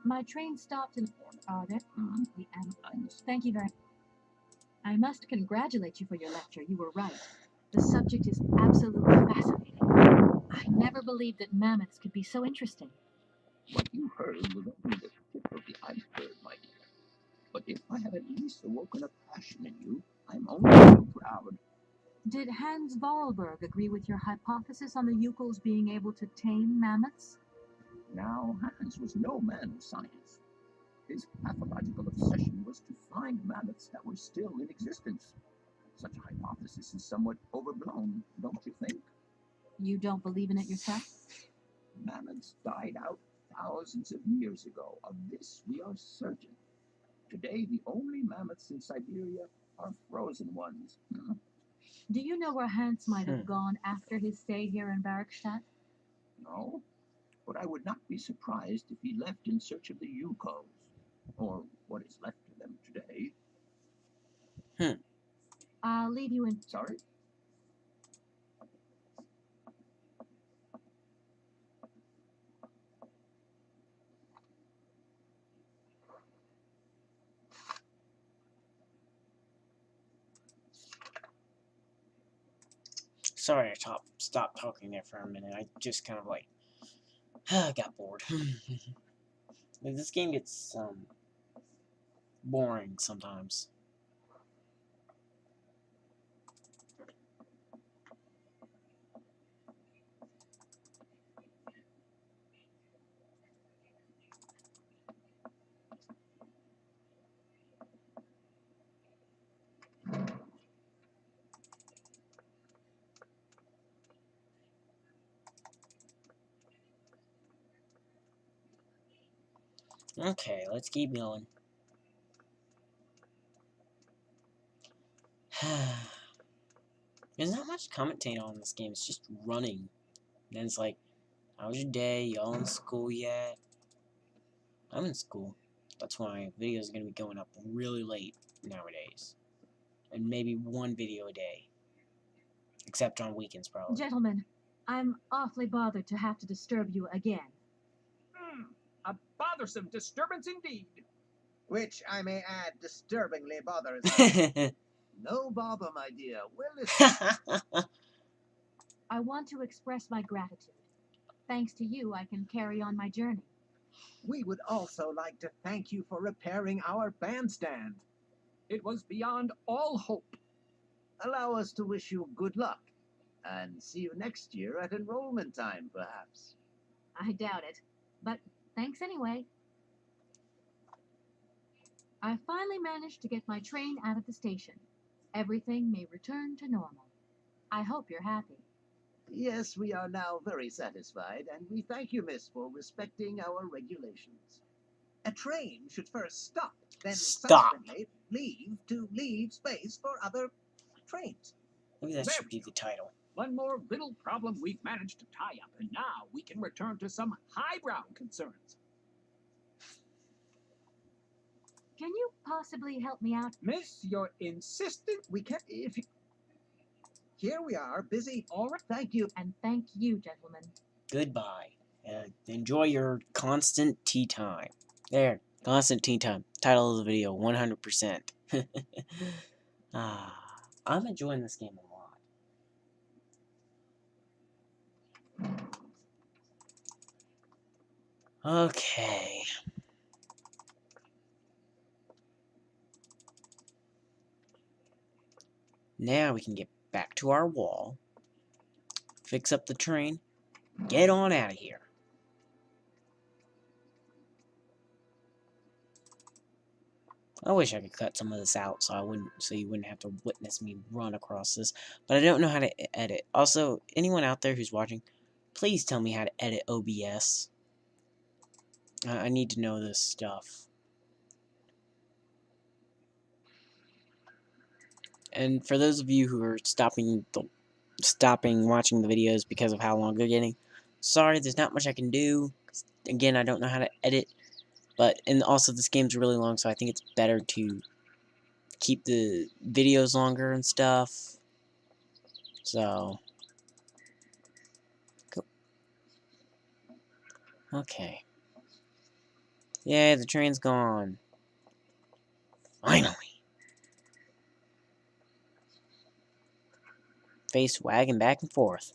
My train stopped in... there. Thank you very much. I must congratulate you for your lecture. You were right. The subject is absolutely fascinating. I never believed that mammoths could be so interesting. What you heard was only the tip of the iceberg, my dear. But if I have at least awoken a passion in you, I'm only too proud. Did Hans Vorarlberg agree with your hypothesis on the Yukos being able to tame mammoths? Now, Hans was no man of science. His pathological obsession was to find mammoths that were still in existence. Such a hypothesis is somewhat overblown, don't you think? You don't believe in it yourself? Mammoths died out thousands of years ago. Of this we are certain. Today, the only mammoths in Siberia are frozen ones. Do you know where Hans might have gone after his stay here in Barrockstadt? No, but I would not be surprised if he left in search of the Yukos, or what is left of them today. I'll leave you in... Sorry? Sorry I stopped talking there for a minute. I just kind of like... got bored. This game gets boring sometimes. Okay, let's keep going. There's not much commentating on this game. It's just running. And then it's like, how was your day? Y'all in school yet? I'm in school. That's why videos are going to be going up really late nowadays. And maybe one video a day. Except on weekends, probably. Gentlemen, I'm awfully bothered to have to disturb you again. A bothersome disturbance indeed. Which, I may add, disturbingly bothers. No bother, my dear. We're listening. I want to express my gratitude. Thanks to you, I can carry on my journey. We would also like to thank you for repairing our bandstand. It was beyond all hope. Allow us to wish you good luck. And see you next year at enrollment time, perhaps. I doubt it, but thanks anyway. I finally managed to get my train out of the station. Everything may return to normal. I hope you're happy. Yes, we are now very satisfied, and we thank you, miss, for respecting our regulations. A train should first stop, then Stop. subsequently leave space for other trains. Maybe that There should we be the title. One more little problem we've managed to tie up, and now we can return to some highbrow concerns. Can you possibly help me out? Miss, you're insistent. We can't if you... Here we are, busy. All right. Thank you. And thank you, gentlemen. Goodbye. Enjoy your constant tea time. There, constant tea time. Title of the video, 100%. I'm enjoying this game a lot. Okay. Now we can get back to our wall, fix up the train, get on out of here. I wish I could cut some of this out so you wouldn't have to witness me run across this, but I don't know how to edit. Also, anyone out there who's watching, please tell me how to edit OBS. I need to know this stuff. And for those of you who are stopping watching the videos because of how long they're getting, sorry, there's not much I can do. Again, I don't know how to edit, and also this game's really long, so I think it's better to keep the videos longer and stuff. So, cool. Okay. Yay, the train's gone. Finally. Face wagging back and forth.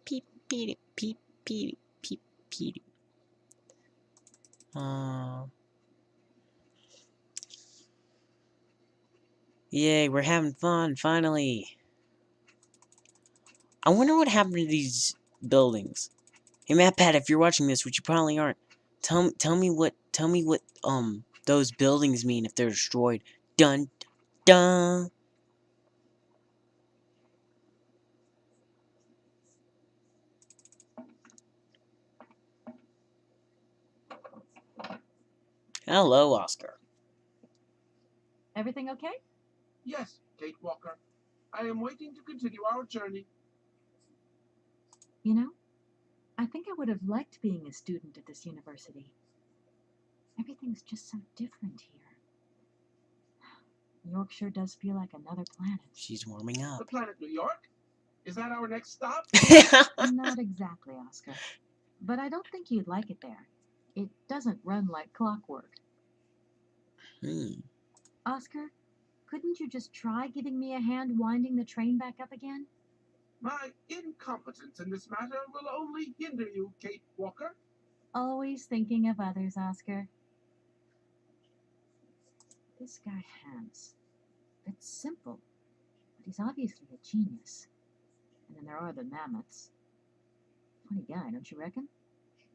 Peep, peep, peep, peep, peep, peep. Yay, we're having fun, finally. I wonder what happened to these buildings. Hey, MatPat, if you're watching this, which you probably aren't, tell me what those buildings mean if they're destroyed. Dun, dun. Hello, Oscar. Everything okay? Yes, Kate Walker. I am waiting to continue our journey. You know, I think I would have liked being a student at this university. Everything's just so different here. Yorkshire does feel like another planet. She's warming up. The planet New York? Is that our next stop? Not exactly, Oscar. But I don't think you'd like it there. It doesn't run like clockwork. Oscar, couldn't you just try giving me a hand winding the train back up again? My incompetence in this matter will only hinder you, Kate Walker. Always thinking of others, Oscar. This guy Hans. It's simple, but he's obviously a genius. And then there are the mammoths. Funny guy, don't you reckon?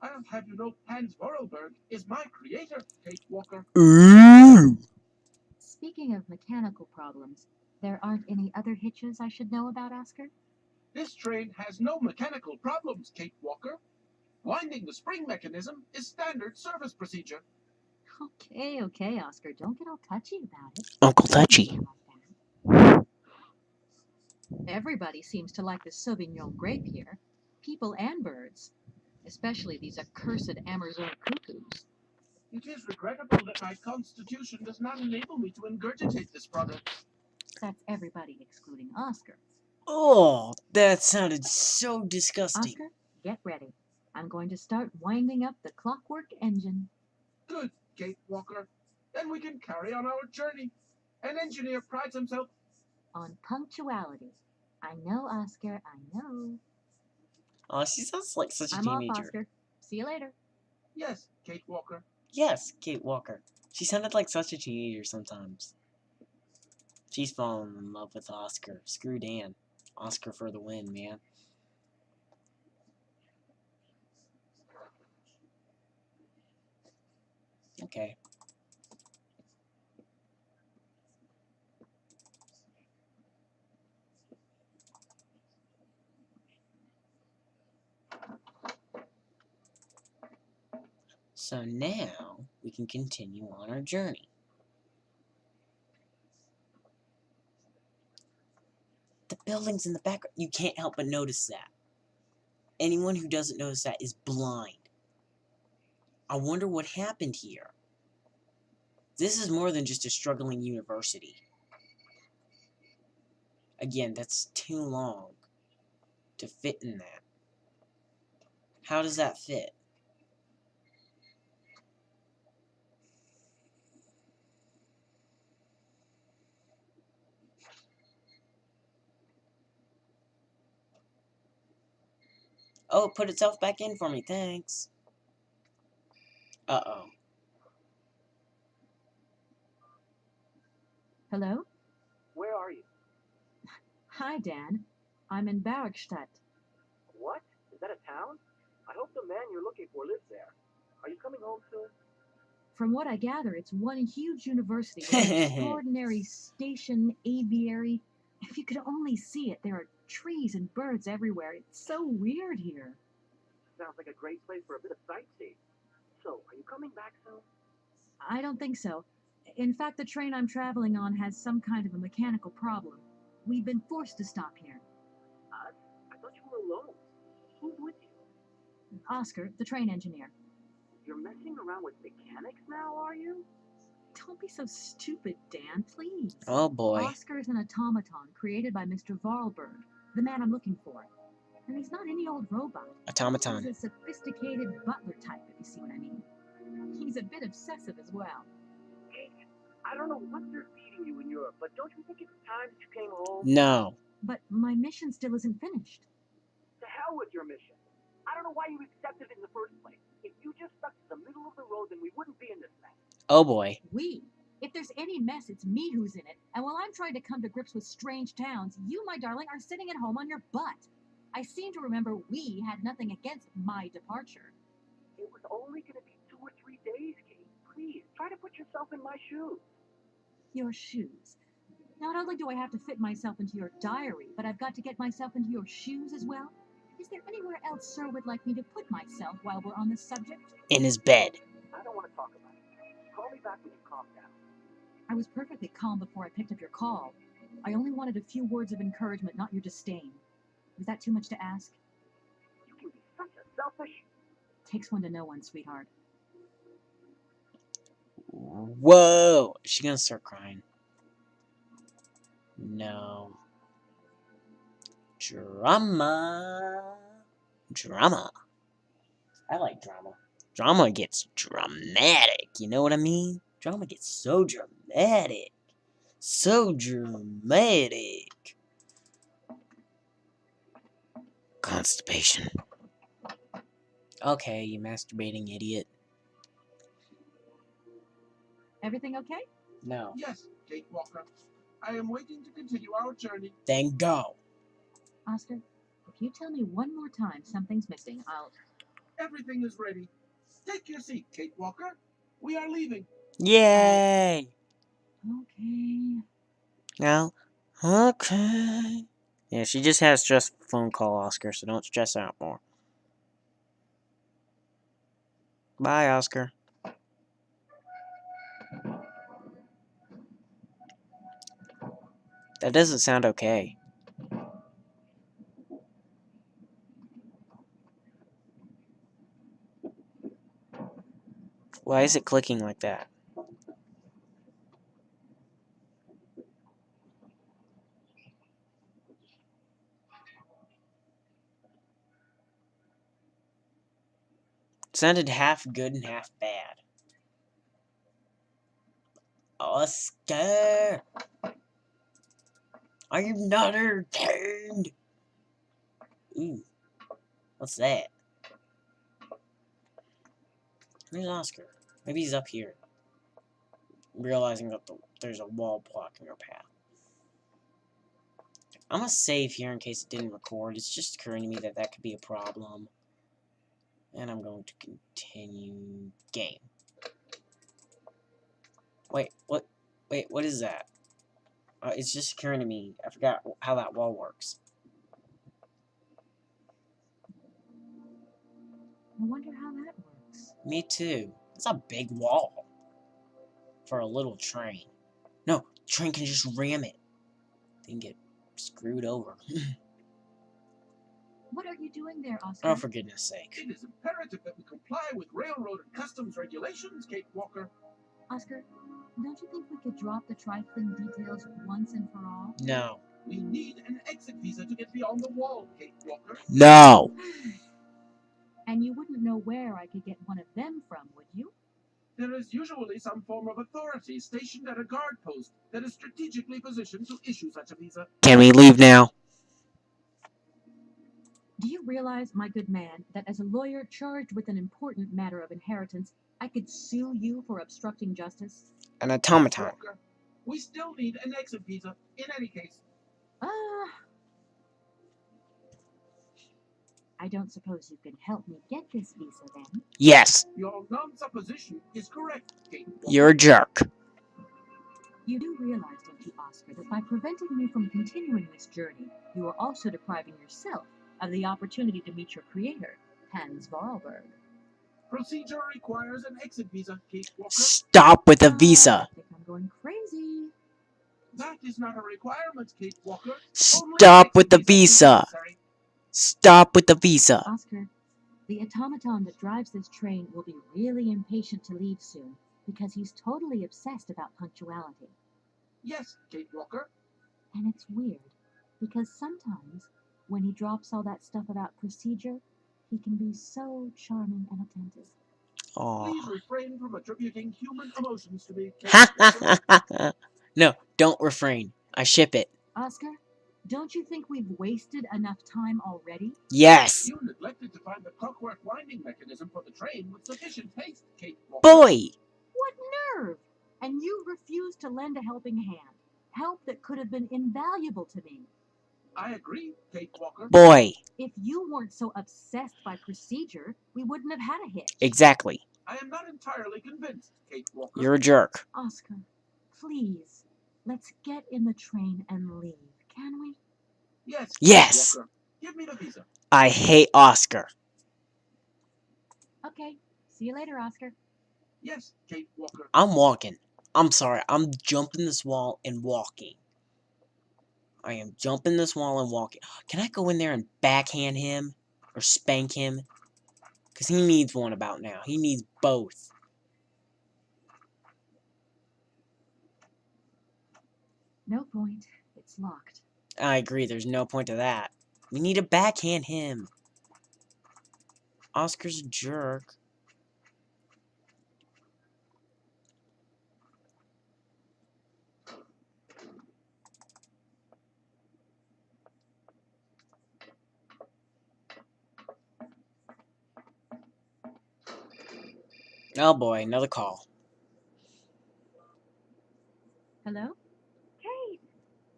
I'll have you know Hans Vorarlberg is my creator, Kate Walker. Ooh. Speaking of mechanical problems, there aren't any other hitches I should know about, Oscar? This train has no mechanical problems, Kate Walker. Winding the spring mechanism is standard service procedure. Okay, Oscar. Don't get all touchy about it. Uncle Touchy. Everybody seems to like the Sauvignon grape here. People and birds. Especially these accursed Amazon cuckoos. It is regrettable that my constitution does not enable me to ingurgitate this product. That's everybody excluding Oscar. Oh, that sounded so disgusting. Oscar, get ready. I'm going to start winding up the clockwork engine. Good, Kate Walker. Then we can carry on our journey. An engineer prides himself On punctuality. I know, Oscar, I know. Oh, she sounds like such a I'm off, teenager. Oscar. See you later. Yes, Kate Walker. Yes, Kate Walker. She sounded like such a teenager sometimes. She's fallen in love with Oscar. Screw Dan. Oscar for the win, man. Okay. So now we can continue on our journey. The buildings in the background, you can't help but notice that. Anyone who doesn't notice that is blind. I wonder what happened here. This is more than just a struggling university. Again, that's too long to fit in that. How does that fit? Oh, it put itself back in for me, thanks. Uh-oh. Hello? Where are you? Hi, Dan. I'm in Barrockstadt. What? Is that a town? I hope the man you're looking for lives there. Are you coming home soon? From what I gather, it's one huge university with an extraordinary station aviary. If you could only see it, there are trees and birds everywhere. It's so weird here. Sounds like a great place for a bit of sightseeing. So, are you coming back soon? I don't think so. In fact, the train I'm traveling on has some kind of a mechanical problem. We've been forced to stop here. Us? I thought you were alone. Who's with you? Oscar, the train engineer. You're messing around with mechanics now, are you? Don't be so stupid, Dan, please. Oh boy. Oscar is an automaton created by Mr. Varlberg, the man I'm looking for. And he's not any old robot. Automaton. He's a sophisticated butler type, if you see what I mean. He's a bit obsessive as well. Hey, I don't know what they're feeding you in Europe, but don't you think it's time that you came home? No. But my mission still isn't finished. To hell with your mission. I don't know why you accepted it in the first place. If you just stuck to the middle of the road, then we wouldn't be in this mess. Oh boy. We? If there's any mess, it's me who's in it. And while I'm trying to come to grips with strange towns, you, my darling, are sitting at home on your butt. I seem to remember we had nothing against my departure. It was only going to be 2 or 3 days, Kate. Please, try to put yourself in my shoes. Your shoes. Not only do I have to fit myself into your diary, but I've got to get myself into your shoes as well? Is there anywhere else Sir would like me to put myself while we're on this subject? In his bed. I don't want to talk about it. Call me back when you calm down. I was perfectly calm before I picked up your call. I only wanted a few words of encouragement, not your disdain. Was that too much to ask? You can be such a selfish... Takes one to know one, sweetheart. Whoa! Is she gonna start crying? No. Drama. Drama. I like drama. Drama gets dramatic, you know what I mean? Drama gets so dramatic. So dramatic. Constipation. Okay, you masturbating idiot. Everything okay? No. Yes, Kate Walker. I am waiting to continue our journey. Then go. Oscar, if you tell me one more time something's missing, I'll... Everything is ready. Take your seat, Kate Walker. We are leaving. Yay! Okay. Now, okay. Yeah, she just has just phone call Oscar, so don't stress out more. Bye, Oscar. That doesn't sound okay. Why is it clicking like that? It sounded half good and half bad. Oscar! Are you not entertained? Ooh, what's that? Where's Oscar? Maybe he's up here. Realizing that there's a wall blocking our path. I'm gonna save here in case it didn't record. It's just occurring to me that that could be a problem. And I'm going to continue game. Wait, what? Wait, what is that? It's just occurring to me. I forgot how that wall works. I wonder how that works. Me too. It's a big wall. For a little train. No, train can just ram it. They can get screwed over. What are you doing there, Oscar? Oh, for goodness sake. It is imperative that we comply with railroad and customs regulations, Kate Walker. Oscar, don't you think we could drop the trifling details once and for all? No. We need an exit visa to get beyond the wall, Kate Walker. No! And you wouldn't know where I could get one of them from, would you? There is usually some form of authority stationed at a guard post that is strategically positioned to issue such a visa. Can we leave now? Do you realize, my good man, that as a lawyer charged with an important matter of inheritance, I could sue you for obstructing justice? An automaton. Walker, we still need an exit visa in any case. I don't suppose you can help me get this visa then? Yes. Your non-supposition is correct, Kate Walker. You're a jerk. You do realize, don't you, Oscar, that by preventing me from continuing this journey, you are also depriving yourself of the opportunity to meet your creator, Hans Vorarlberg. Procedure requires an exit visa, Kate Walker. Stop with the visa. I think I'm going crazy. That is not a requirement, Kate Walker. Stop with the visa. Stop with the visa. Oscar, the automaton that drives this train will be really impatient to leave soon because he's totally obsessed about punctuality. Yes, Kate Walker. And it's weird because sometimes when he drops all that stuff about procedure, he can be so charming and attentive. Please refrain from attributing human emotions to me, Kate Ha Walker. No, don't refrain. I ship it. Oscar, don't you think we've wasted enough time already? Yes. You neglected to find the clockwork winding mechanism for the train with sufficient haste, Kate Walker. Boy. What nerve! And you refused to lend a helping hand. Help that could have been invaluable to me. I agree, Kate Walker. Boy. If you weren't so obsessed by procedure, we wouldn't have had a hitch. Exactly. I am not entirely convinced, Kate Walker. You're a jerk. Oscar, please, let's get in the train and leave, can we? Yes. Yes. Kate Walker. Give me the visa. I hate Oscar. Okay, see you later, Oscar. Yes, Kate Walker. I'm walking. I'm sorry. I'm jumping this wall and walking. I am jumping this wall and walking. Can I go in there and backhand him? Or spank him? Because he needs one about now. He needs both. No point. It's locked. I agree. There's no point to that. We need to backhand him. Oscar's a jerk. Oh boy, another call. Hello? Kate!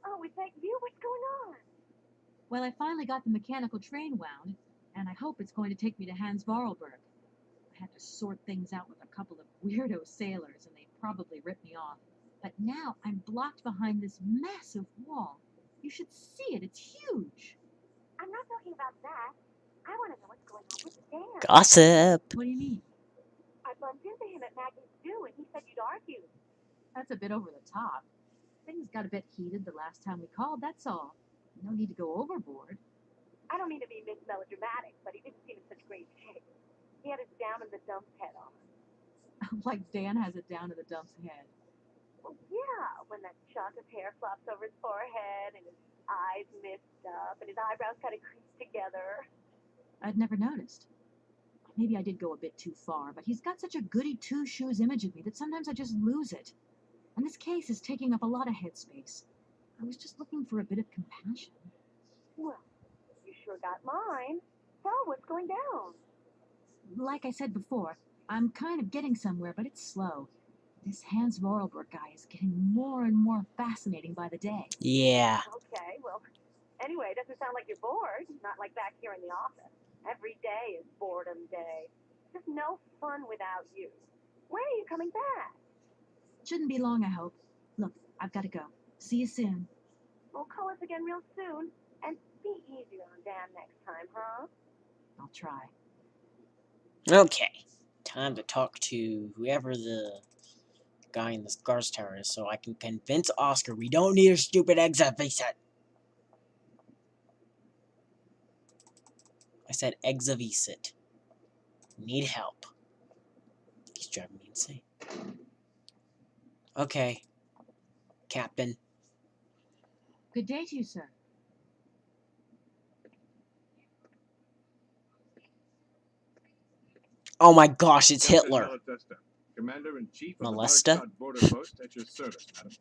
Oh, is that you? What's going on? Well, I finally got the mechanical train wound, and I hope it's going to take me to Hans Vorarlberg. I had to sort things out with a couple of weirdo sailors, and they probably ripped me off. But now I'm blocked behind this massive wall. You should see it. It's huge. I'm not talking about that. I want to know what's going on with Dan. Gossip. What do you mean? I bumped into him at Maggie's stew, and he said you'd argued. That's a bit over the top. Things got a bit heated the last time we called, that's all. No need to go overboard. I don't mean to be melodramatic, but he didn't seem in such great shape. He had his down in the dumps head on. Like Dan has it down to the dumps head. Well, yeah, when that shock of hair flops over his forehead, and his eyes mist up, and his eyebrows kind of creased together. I'd never noticed. Maybe I did go a bit too far, but he's got such a goody two-shoes image of me that sometimes I just lose it. and this case is taking up a lot of headspace. I was just looking for a bit of compassion. Well, you sure got mine. Tell what's going down. Like I said before, I'm kind of getting somewhere, but it's slow. This Hans Vorarlberg guy is getting more and more fascinating by the day. Yeah. Okay, well, anyway, it doesn't sound like you're bored. Not like back here in the office. Every day is boredom day. Just no fun without you. When are you coming back? Shouldn't be long, I hope. Look, I've got to go. See you soon. Well, call us again real soon. And be easier on Dan next time, huh? I'll try. Okay. Time to talk to whoever the guy in the guards tower is so I can convince Oscar we don't need a stupid exit visa. I said exit visa. Need help. He's driving me insane. Okay. Captain. Good day to you, sir. Oh my gosh, it's Captain Hitler. Malatesta, Commander-in-Chief of Molesta? the Barrockstadt border post at your service, madam.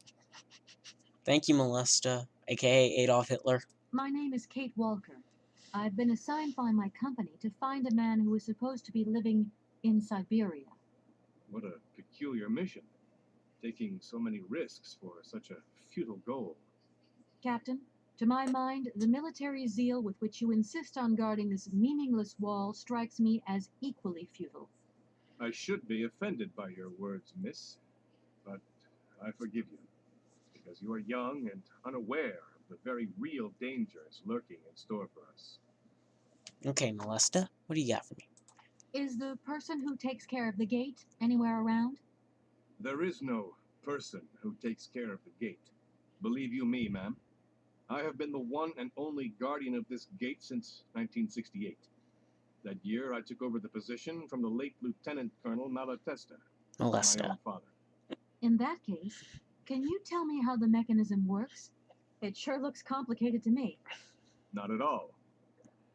Thank you, Molesta, aka Adolf Hitler. My name is Kate Walker. I've been assigned by my company to find a man who is supposed to be living in Syberia. What a peculiar mission, taking so many risks for such a futile goal. Captain, to my mind, the military zeal with which you insist on guarding this meaningless wall strikes me as equally futile. I should be offended by your words, miss, but I forgive you, because you are young and unaware of the very real dangers lurking in store for us. Okay, Molesta, what do you got for me? Is the person who takes care of the gate anywhere around? There is no person who takes care of the gate. Believe you me, ma'am. I have been the one and only guardian of this gate since 1968. That year, I took over the position from the late Lieutenant Colonel Malatesta, my Molesta. own father. In that case, can you tell me how the mechanism works? It sure looks complicated to me. Not at all.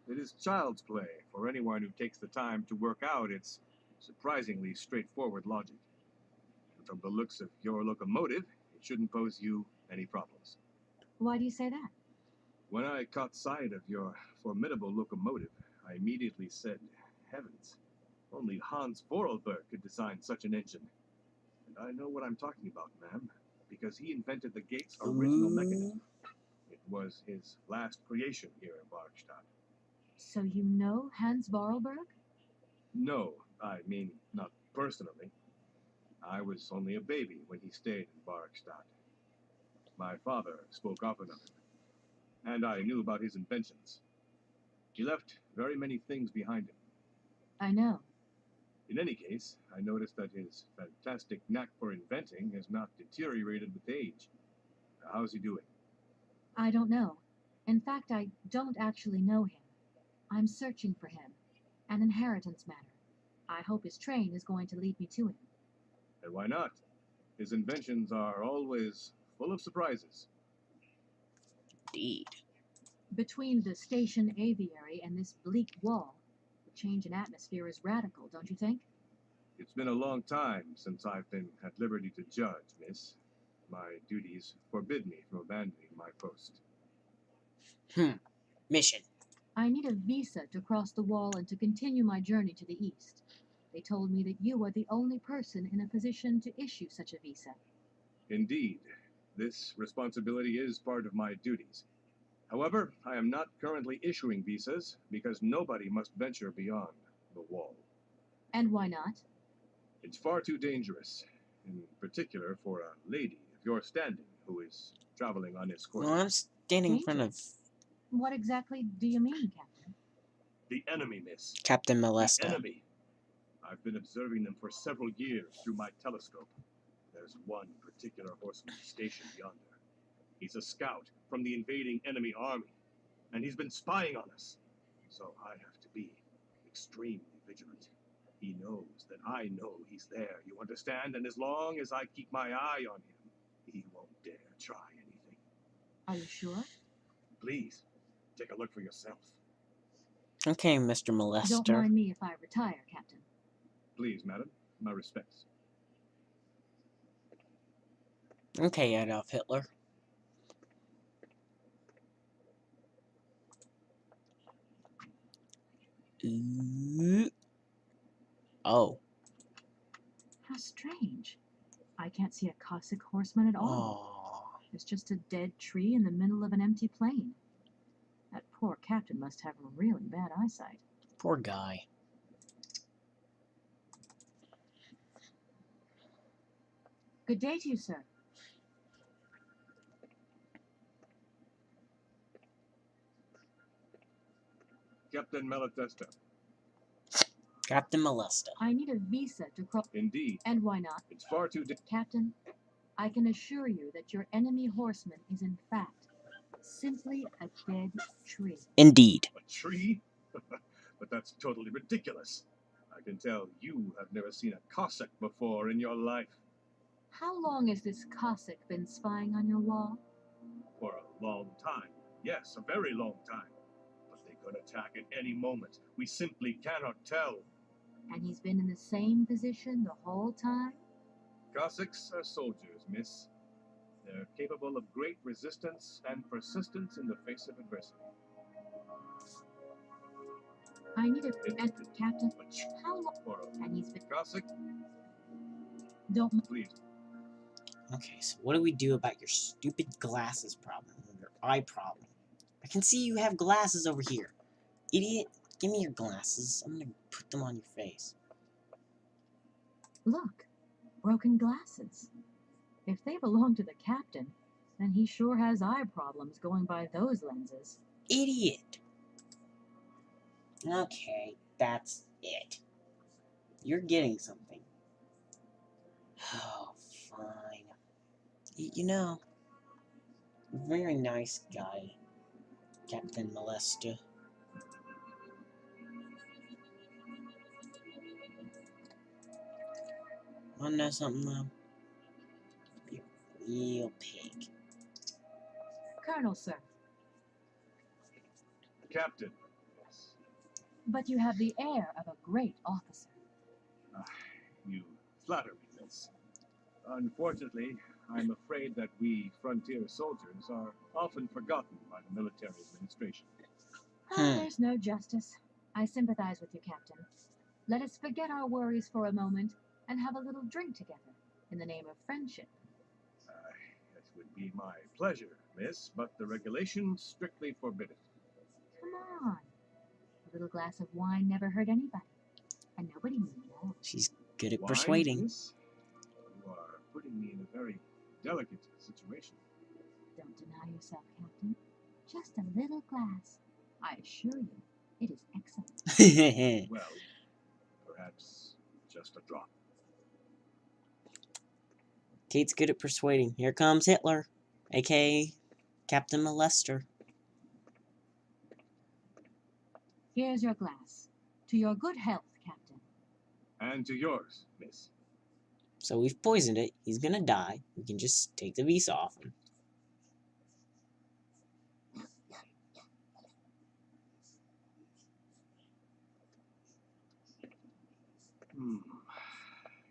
It is child's play for anyone who takes the time to work out its surprisingly straightforward logic. And from the looks of your locomotive, it shouldn't pose you any problems. Why do you say that? When I caught sight of your formidable locomotive, I immediately said, heavens, only Hans Vorarlberg could design such an engine. And I know what I'm talking about, ma'am, because he invented the gate's original mechanism. It was his last creation here in Barrockstadt. So you know Hans Vorarlberg? No, I mean, not personally. I was only a baby when he stayed in Barrockstadt. My father spoke often of him, and I knew about his inventions. He left very many things behind him. I know. In any case, I noticed that his fantastic knack for inventing has not deteriorated with age. How's he doing? I don't know. In fact, I don't actually know him. I'm searching for him. An inheritance matter. I hope his train is going to lead me to him. And why not? His inventions are always full of surprises. Indeed. Between the station aviary and this bleak wall, the change in atmosphere is radical, don't you think? It's been a long time since I've been at liberty to judge, miss. My duties forbid me from abandoning my post. Mission. I need a visa to cross the wall and to continue my journey to the east. They told me that you are the only person in a position to issue such a visa. Indeed, this responsibility is part of my duties. However, I am not currently issuing visas because nobody must venture beyond the wall. And why not? It's far too dangerous, in particular for a lady of your standing who is traveling unescorted. Well, I'm standing in front of What exactly do you mean, Captain? The enemy, miss. Captain The Molesta. enemy. I've been observing them for several years through my telescope. There's one particular horseman stationed yonder. He's a scout from the invading enemy army, and he's been spying on us. So I have to be extremely vigilant. He knows that I know he's there, you understand? And as long as I keep my eye on him, he won't dare try anything. Are you sure? Please, take a look for yourself. Okay, Mr. Don't Molester. mind me if I retire, Captain. Please, madam, my respects. Okay, Adolf Hitler. Oh. How strange. I can't see a Cossack horseman at all. Oh. There's just a dead tree in the middle of an empty plain. That poor captain must have really bad eyesight. Poor guy. Good day to you, sir. Captain Malatesta. Captain Molesta. I need a visa to cross. Indeed. And why not? It's far too Captain, I can assure you that your enemy horseman is in fact simply a dead tree. Indeed. A tree? But that's totally ridiculous. I can tell you have never seen a Cossack before in your life. How long has this Cossack been spying on your wall? For a long time. Yes, a very long time. But they could attack at any moment. We simply cannot tell. And he's been in the same position the whole time? Cossacks are soldiers, miss. They're capable of great resistance and persistence in the face of adversity. I need a Captain. How long? For And he's been. a Cossack, Don't. please. Okay, so what do we do about your stupid glasses problem? Your eye problem? I can see you have glasses over here. Idiot, give me your glasses. I'm gonna put them on your face. Look, broken glasses. If they belong to the captain, then he sure has eye problems going by those lenses. Idiot. Okay, that's it. You're getting something. Oh, fine. You know, very nice guy, Captain Molesta. Wanna know something, though? You're a real pig. Colonel, sir. Captain. Yes. But you have the air of a great officer. You flatter me, miss. Unfortunately, I'm afraid that we frontier soldiers are often forgotten by the military administration. There's no justice. I sympathize with you, Captain. Let us forget our worries for a moment and have a little drink together in the name of friendship. It would be my pleasure, miss, but the regulations strictly forbid it. Come on. A little glass of wine never hurt anybody. And nobody knew that. She's good at Wine, persuading. miss? You are putting me in a very delicate situation. Don't deny yourself, Captain. Just a little glass. I assure you, it is excellent. Well, perhaps just a drop. Kate's good at persuading. Here comes Hitler, aka Captain Molester. Here's your glass. To your good health, Captain. And to yours, miss. So we've poisoned it. He's gonna die. We can just take the visa off him.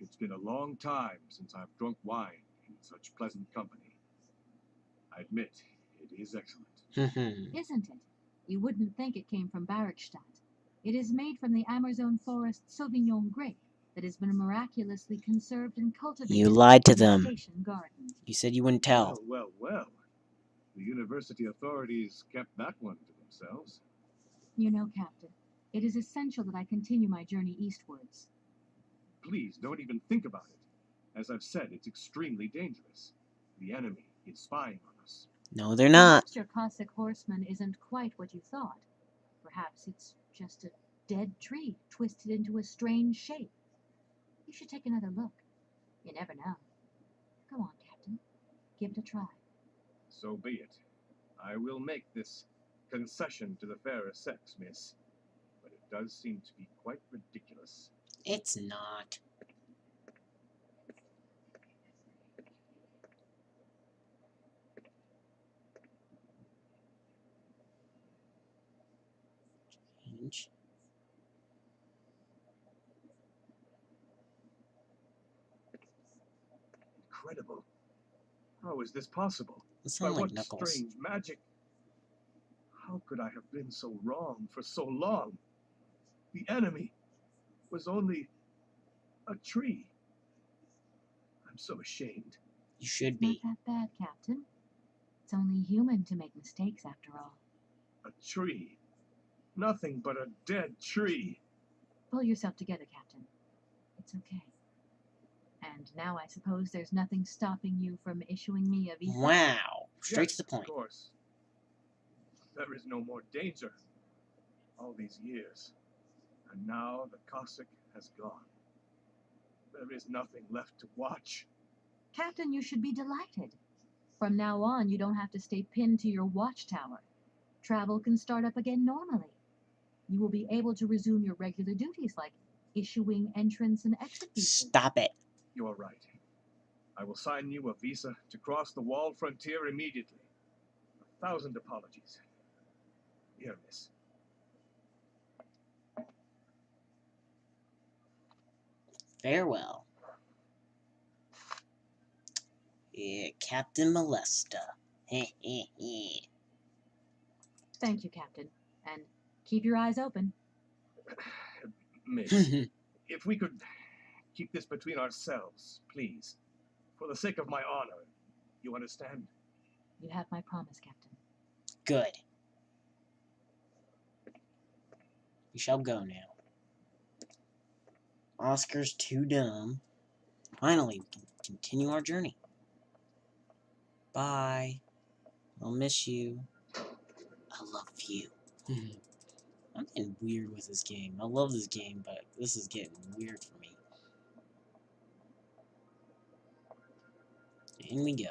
It's been a long time since I've drunk wine in such pleasant company. I admit, it is excellent. Isn't it? You wouldn't think it came from Barrockstadt. It is made from the Amazon forest Sauvignon grape that has been miraculously conserved and cultivated. You lied to in the them. station garden. You said you wouldn't tell. Well. The university authorities kept that one to themselves. You know, Captain, it is essential that I continue my journey eastwards. Please, don't even think about it. As I've said, it's extremely dangerous. The enemy is spying on us. No, they're not. Perhaps your Cossack horseman isn't quite what you thought. Perhaps it's just a dead tree twisted into a strange shape. You should take another look. You never know. Go on, Captain. Give it a try. So be it. I will make this concession to the fairer sex, miss. But it does seem to be quite ridiculous. It's not. Change. Incredible. How is this possible? It By sounds like what Knuckles. strange magic? How could I have been so wrong for so long? The enemy was only a tree. I'm so ashamed. You should Not be. that bad, Captain. It's only human to make mistakes, after all. A tree. Nothing but a dead tree. Pull yourself together, Captain. It's okay. And now I suppose there's nothing stopping you from issuing me a visa? Wow. Straight Yes, to the point. Of course. There is no more danger. All these years. And now the Cossack has gone. There is nothing left to watch. Captain, you should be delighted. From now on, you don't have to stay pinned to your watchtower. Travel can start up again normally. You will be able to resume your regular duties like issuing entrance and exit visas. Stop it. You are right. I will sign you a visa to cross the walled frontier immediately. 1,000 apologies. Here, miss. Farewell. Yeah, Captain Molesta. Heh heh heh. Thank you, Captain. And keep your eyes open. Miss, if we could keep this between ourselves, please. For the sake of my honor. You understand? You have my promise, Captain. Good. We shall go now. Oscar's too dumb. Finally, we can continue our journey. Bye. I'll miss you. I love you. I'm getting weird with this game. I love this game, but this is getting weird for me. In we go.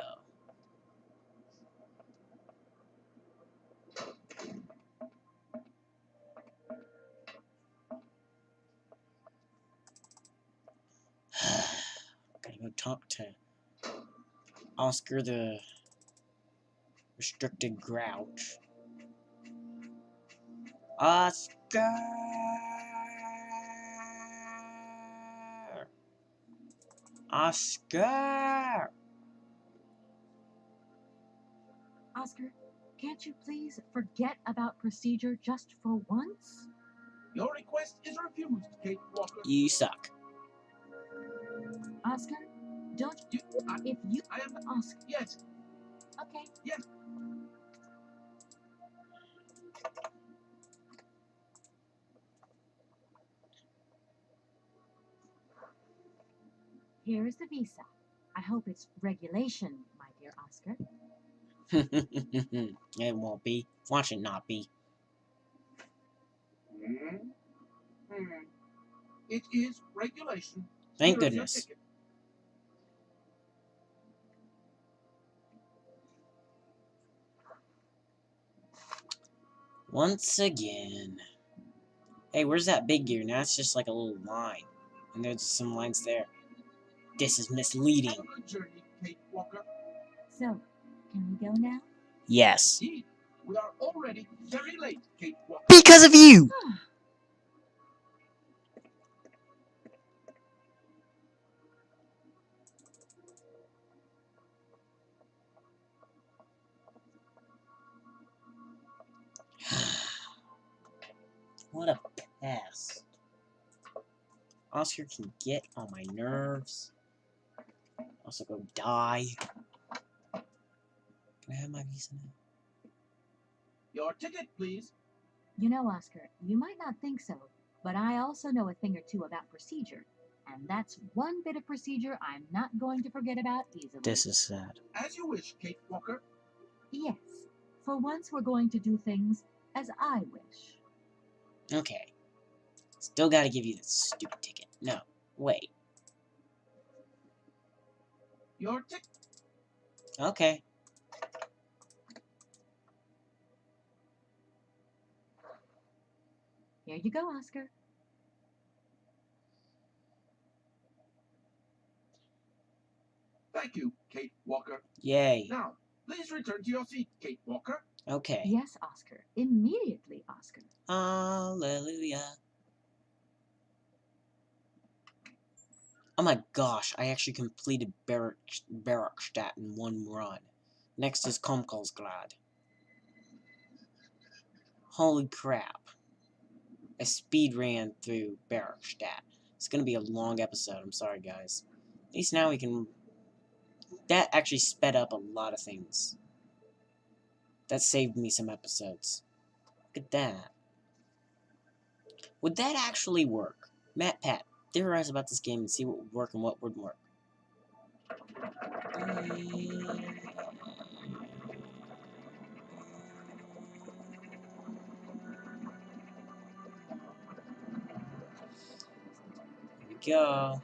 Gotta go talk to Oscar the Restricted Grouch. Oscar! Oscar! Oscar, can't you please forget about procedure just for once? Your request is refused, Kate Walker. You suck. Oscar, don't You, I, if you I am. Oscar. Yes, Okay. yes. Here's the visa. I hope it's regulation, my dear Oscar. It won't be. Watch it not be. It is regulation. Thank Here is your goodness. ticket. Once again. Hey, where's that big gear? Now it's just like a little line. And there's some lines there. This is misleading. Have a good journey, Kate Walker. So, can we go now? Yes. Indeed, we are already very late, Kate Walker. Because of you! What a pass. Oscar can get on my nerves. Also go die. Can I have my visa now? Your ticket, please. You know, Oscar, you might not think so, but I also know a thing or two about procedure. And that's one bit of procedure I'm not going to forget about easily. This is sad. As you wish, Kate Walker. Yes. For once, we're going to do things as I wish. Okay. Still gotta give you this stupid ticket. No. Wait. Your ticket. Okay. Here you go, Oscar. Thank you, Kate Walker. Yay. Now, please return to your seat, Kate Walker. Okay. Yes, Oscar. Immediately, Oscar. Hallelujah. Oh my gosh, I actually completed Barrockstadt in one run. Next is Komkolzgrad. Holy crap. I speed ran through Barrockstadt. It's gonna be a long episode, I'm sorry guys. At least now we can... That actually sped up a lot of things. That saved me some episodes. Look at that. Would that actually work? Pat, theorize about this game and see what would work and what wouldn't work. Here we go.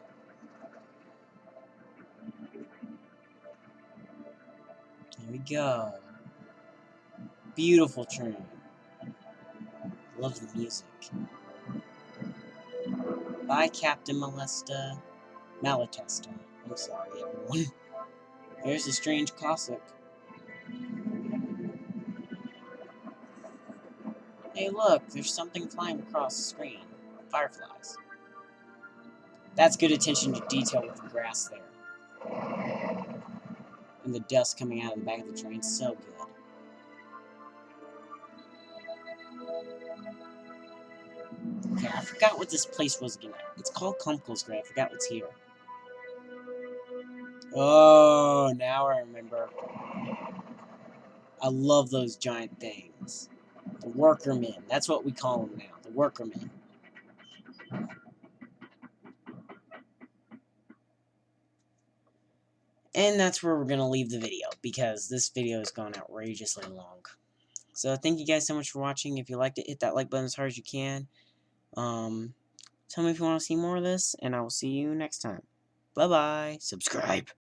Here we go. Beautiful train. Love the music. Bye, Captain Malatesta. I'm sorry, everyone. Here's a strange Cossack. Hey, look, there's something flying across the screen. Fireflies. That's good attention to detail with the grass there. And the dust coming out of the back of the train. So good. Okay, I forgot what this place was again. It's called Komkolzgrad. I forgot what's here. Oh, now I remember. I love those giant things. The workermen. That's what we call them now. The workermen. And that's where we're going to leave the video, because this video has gone outrageously long. So thank you guys so much for watching. If you liked it, hit that like button as hard as you can. Tell me if you want to see more of this, and I will see you next time. Bye-bye. Subscribe.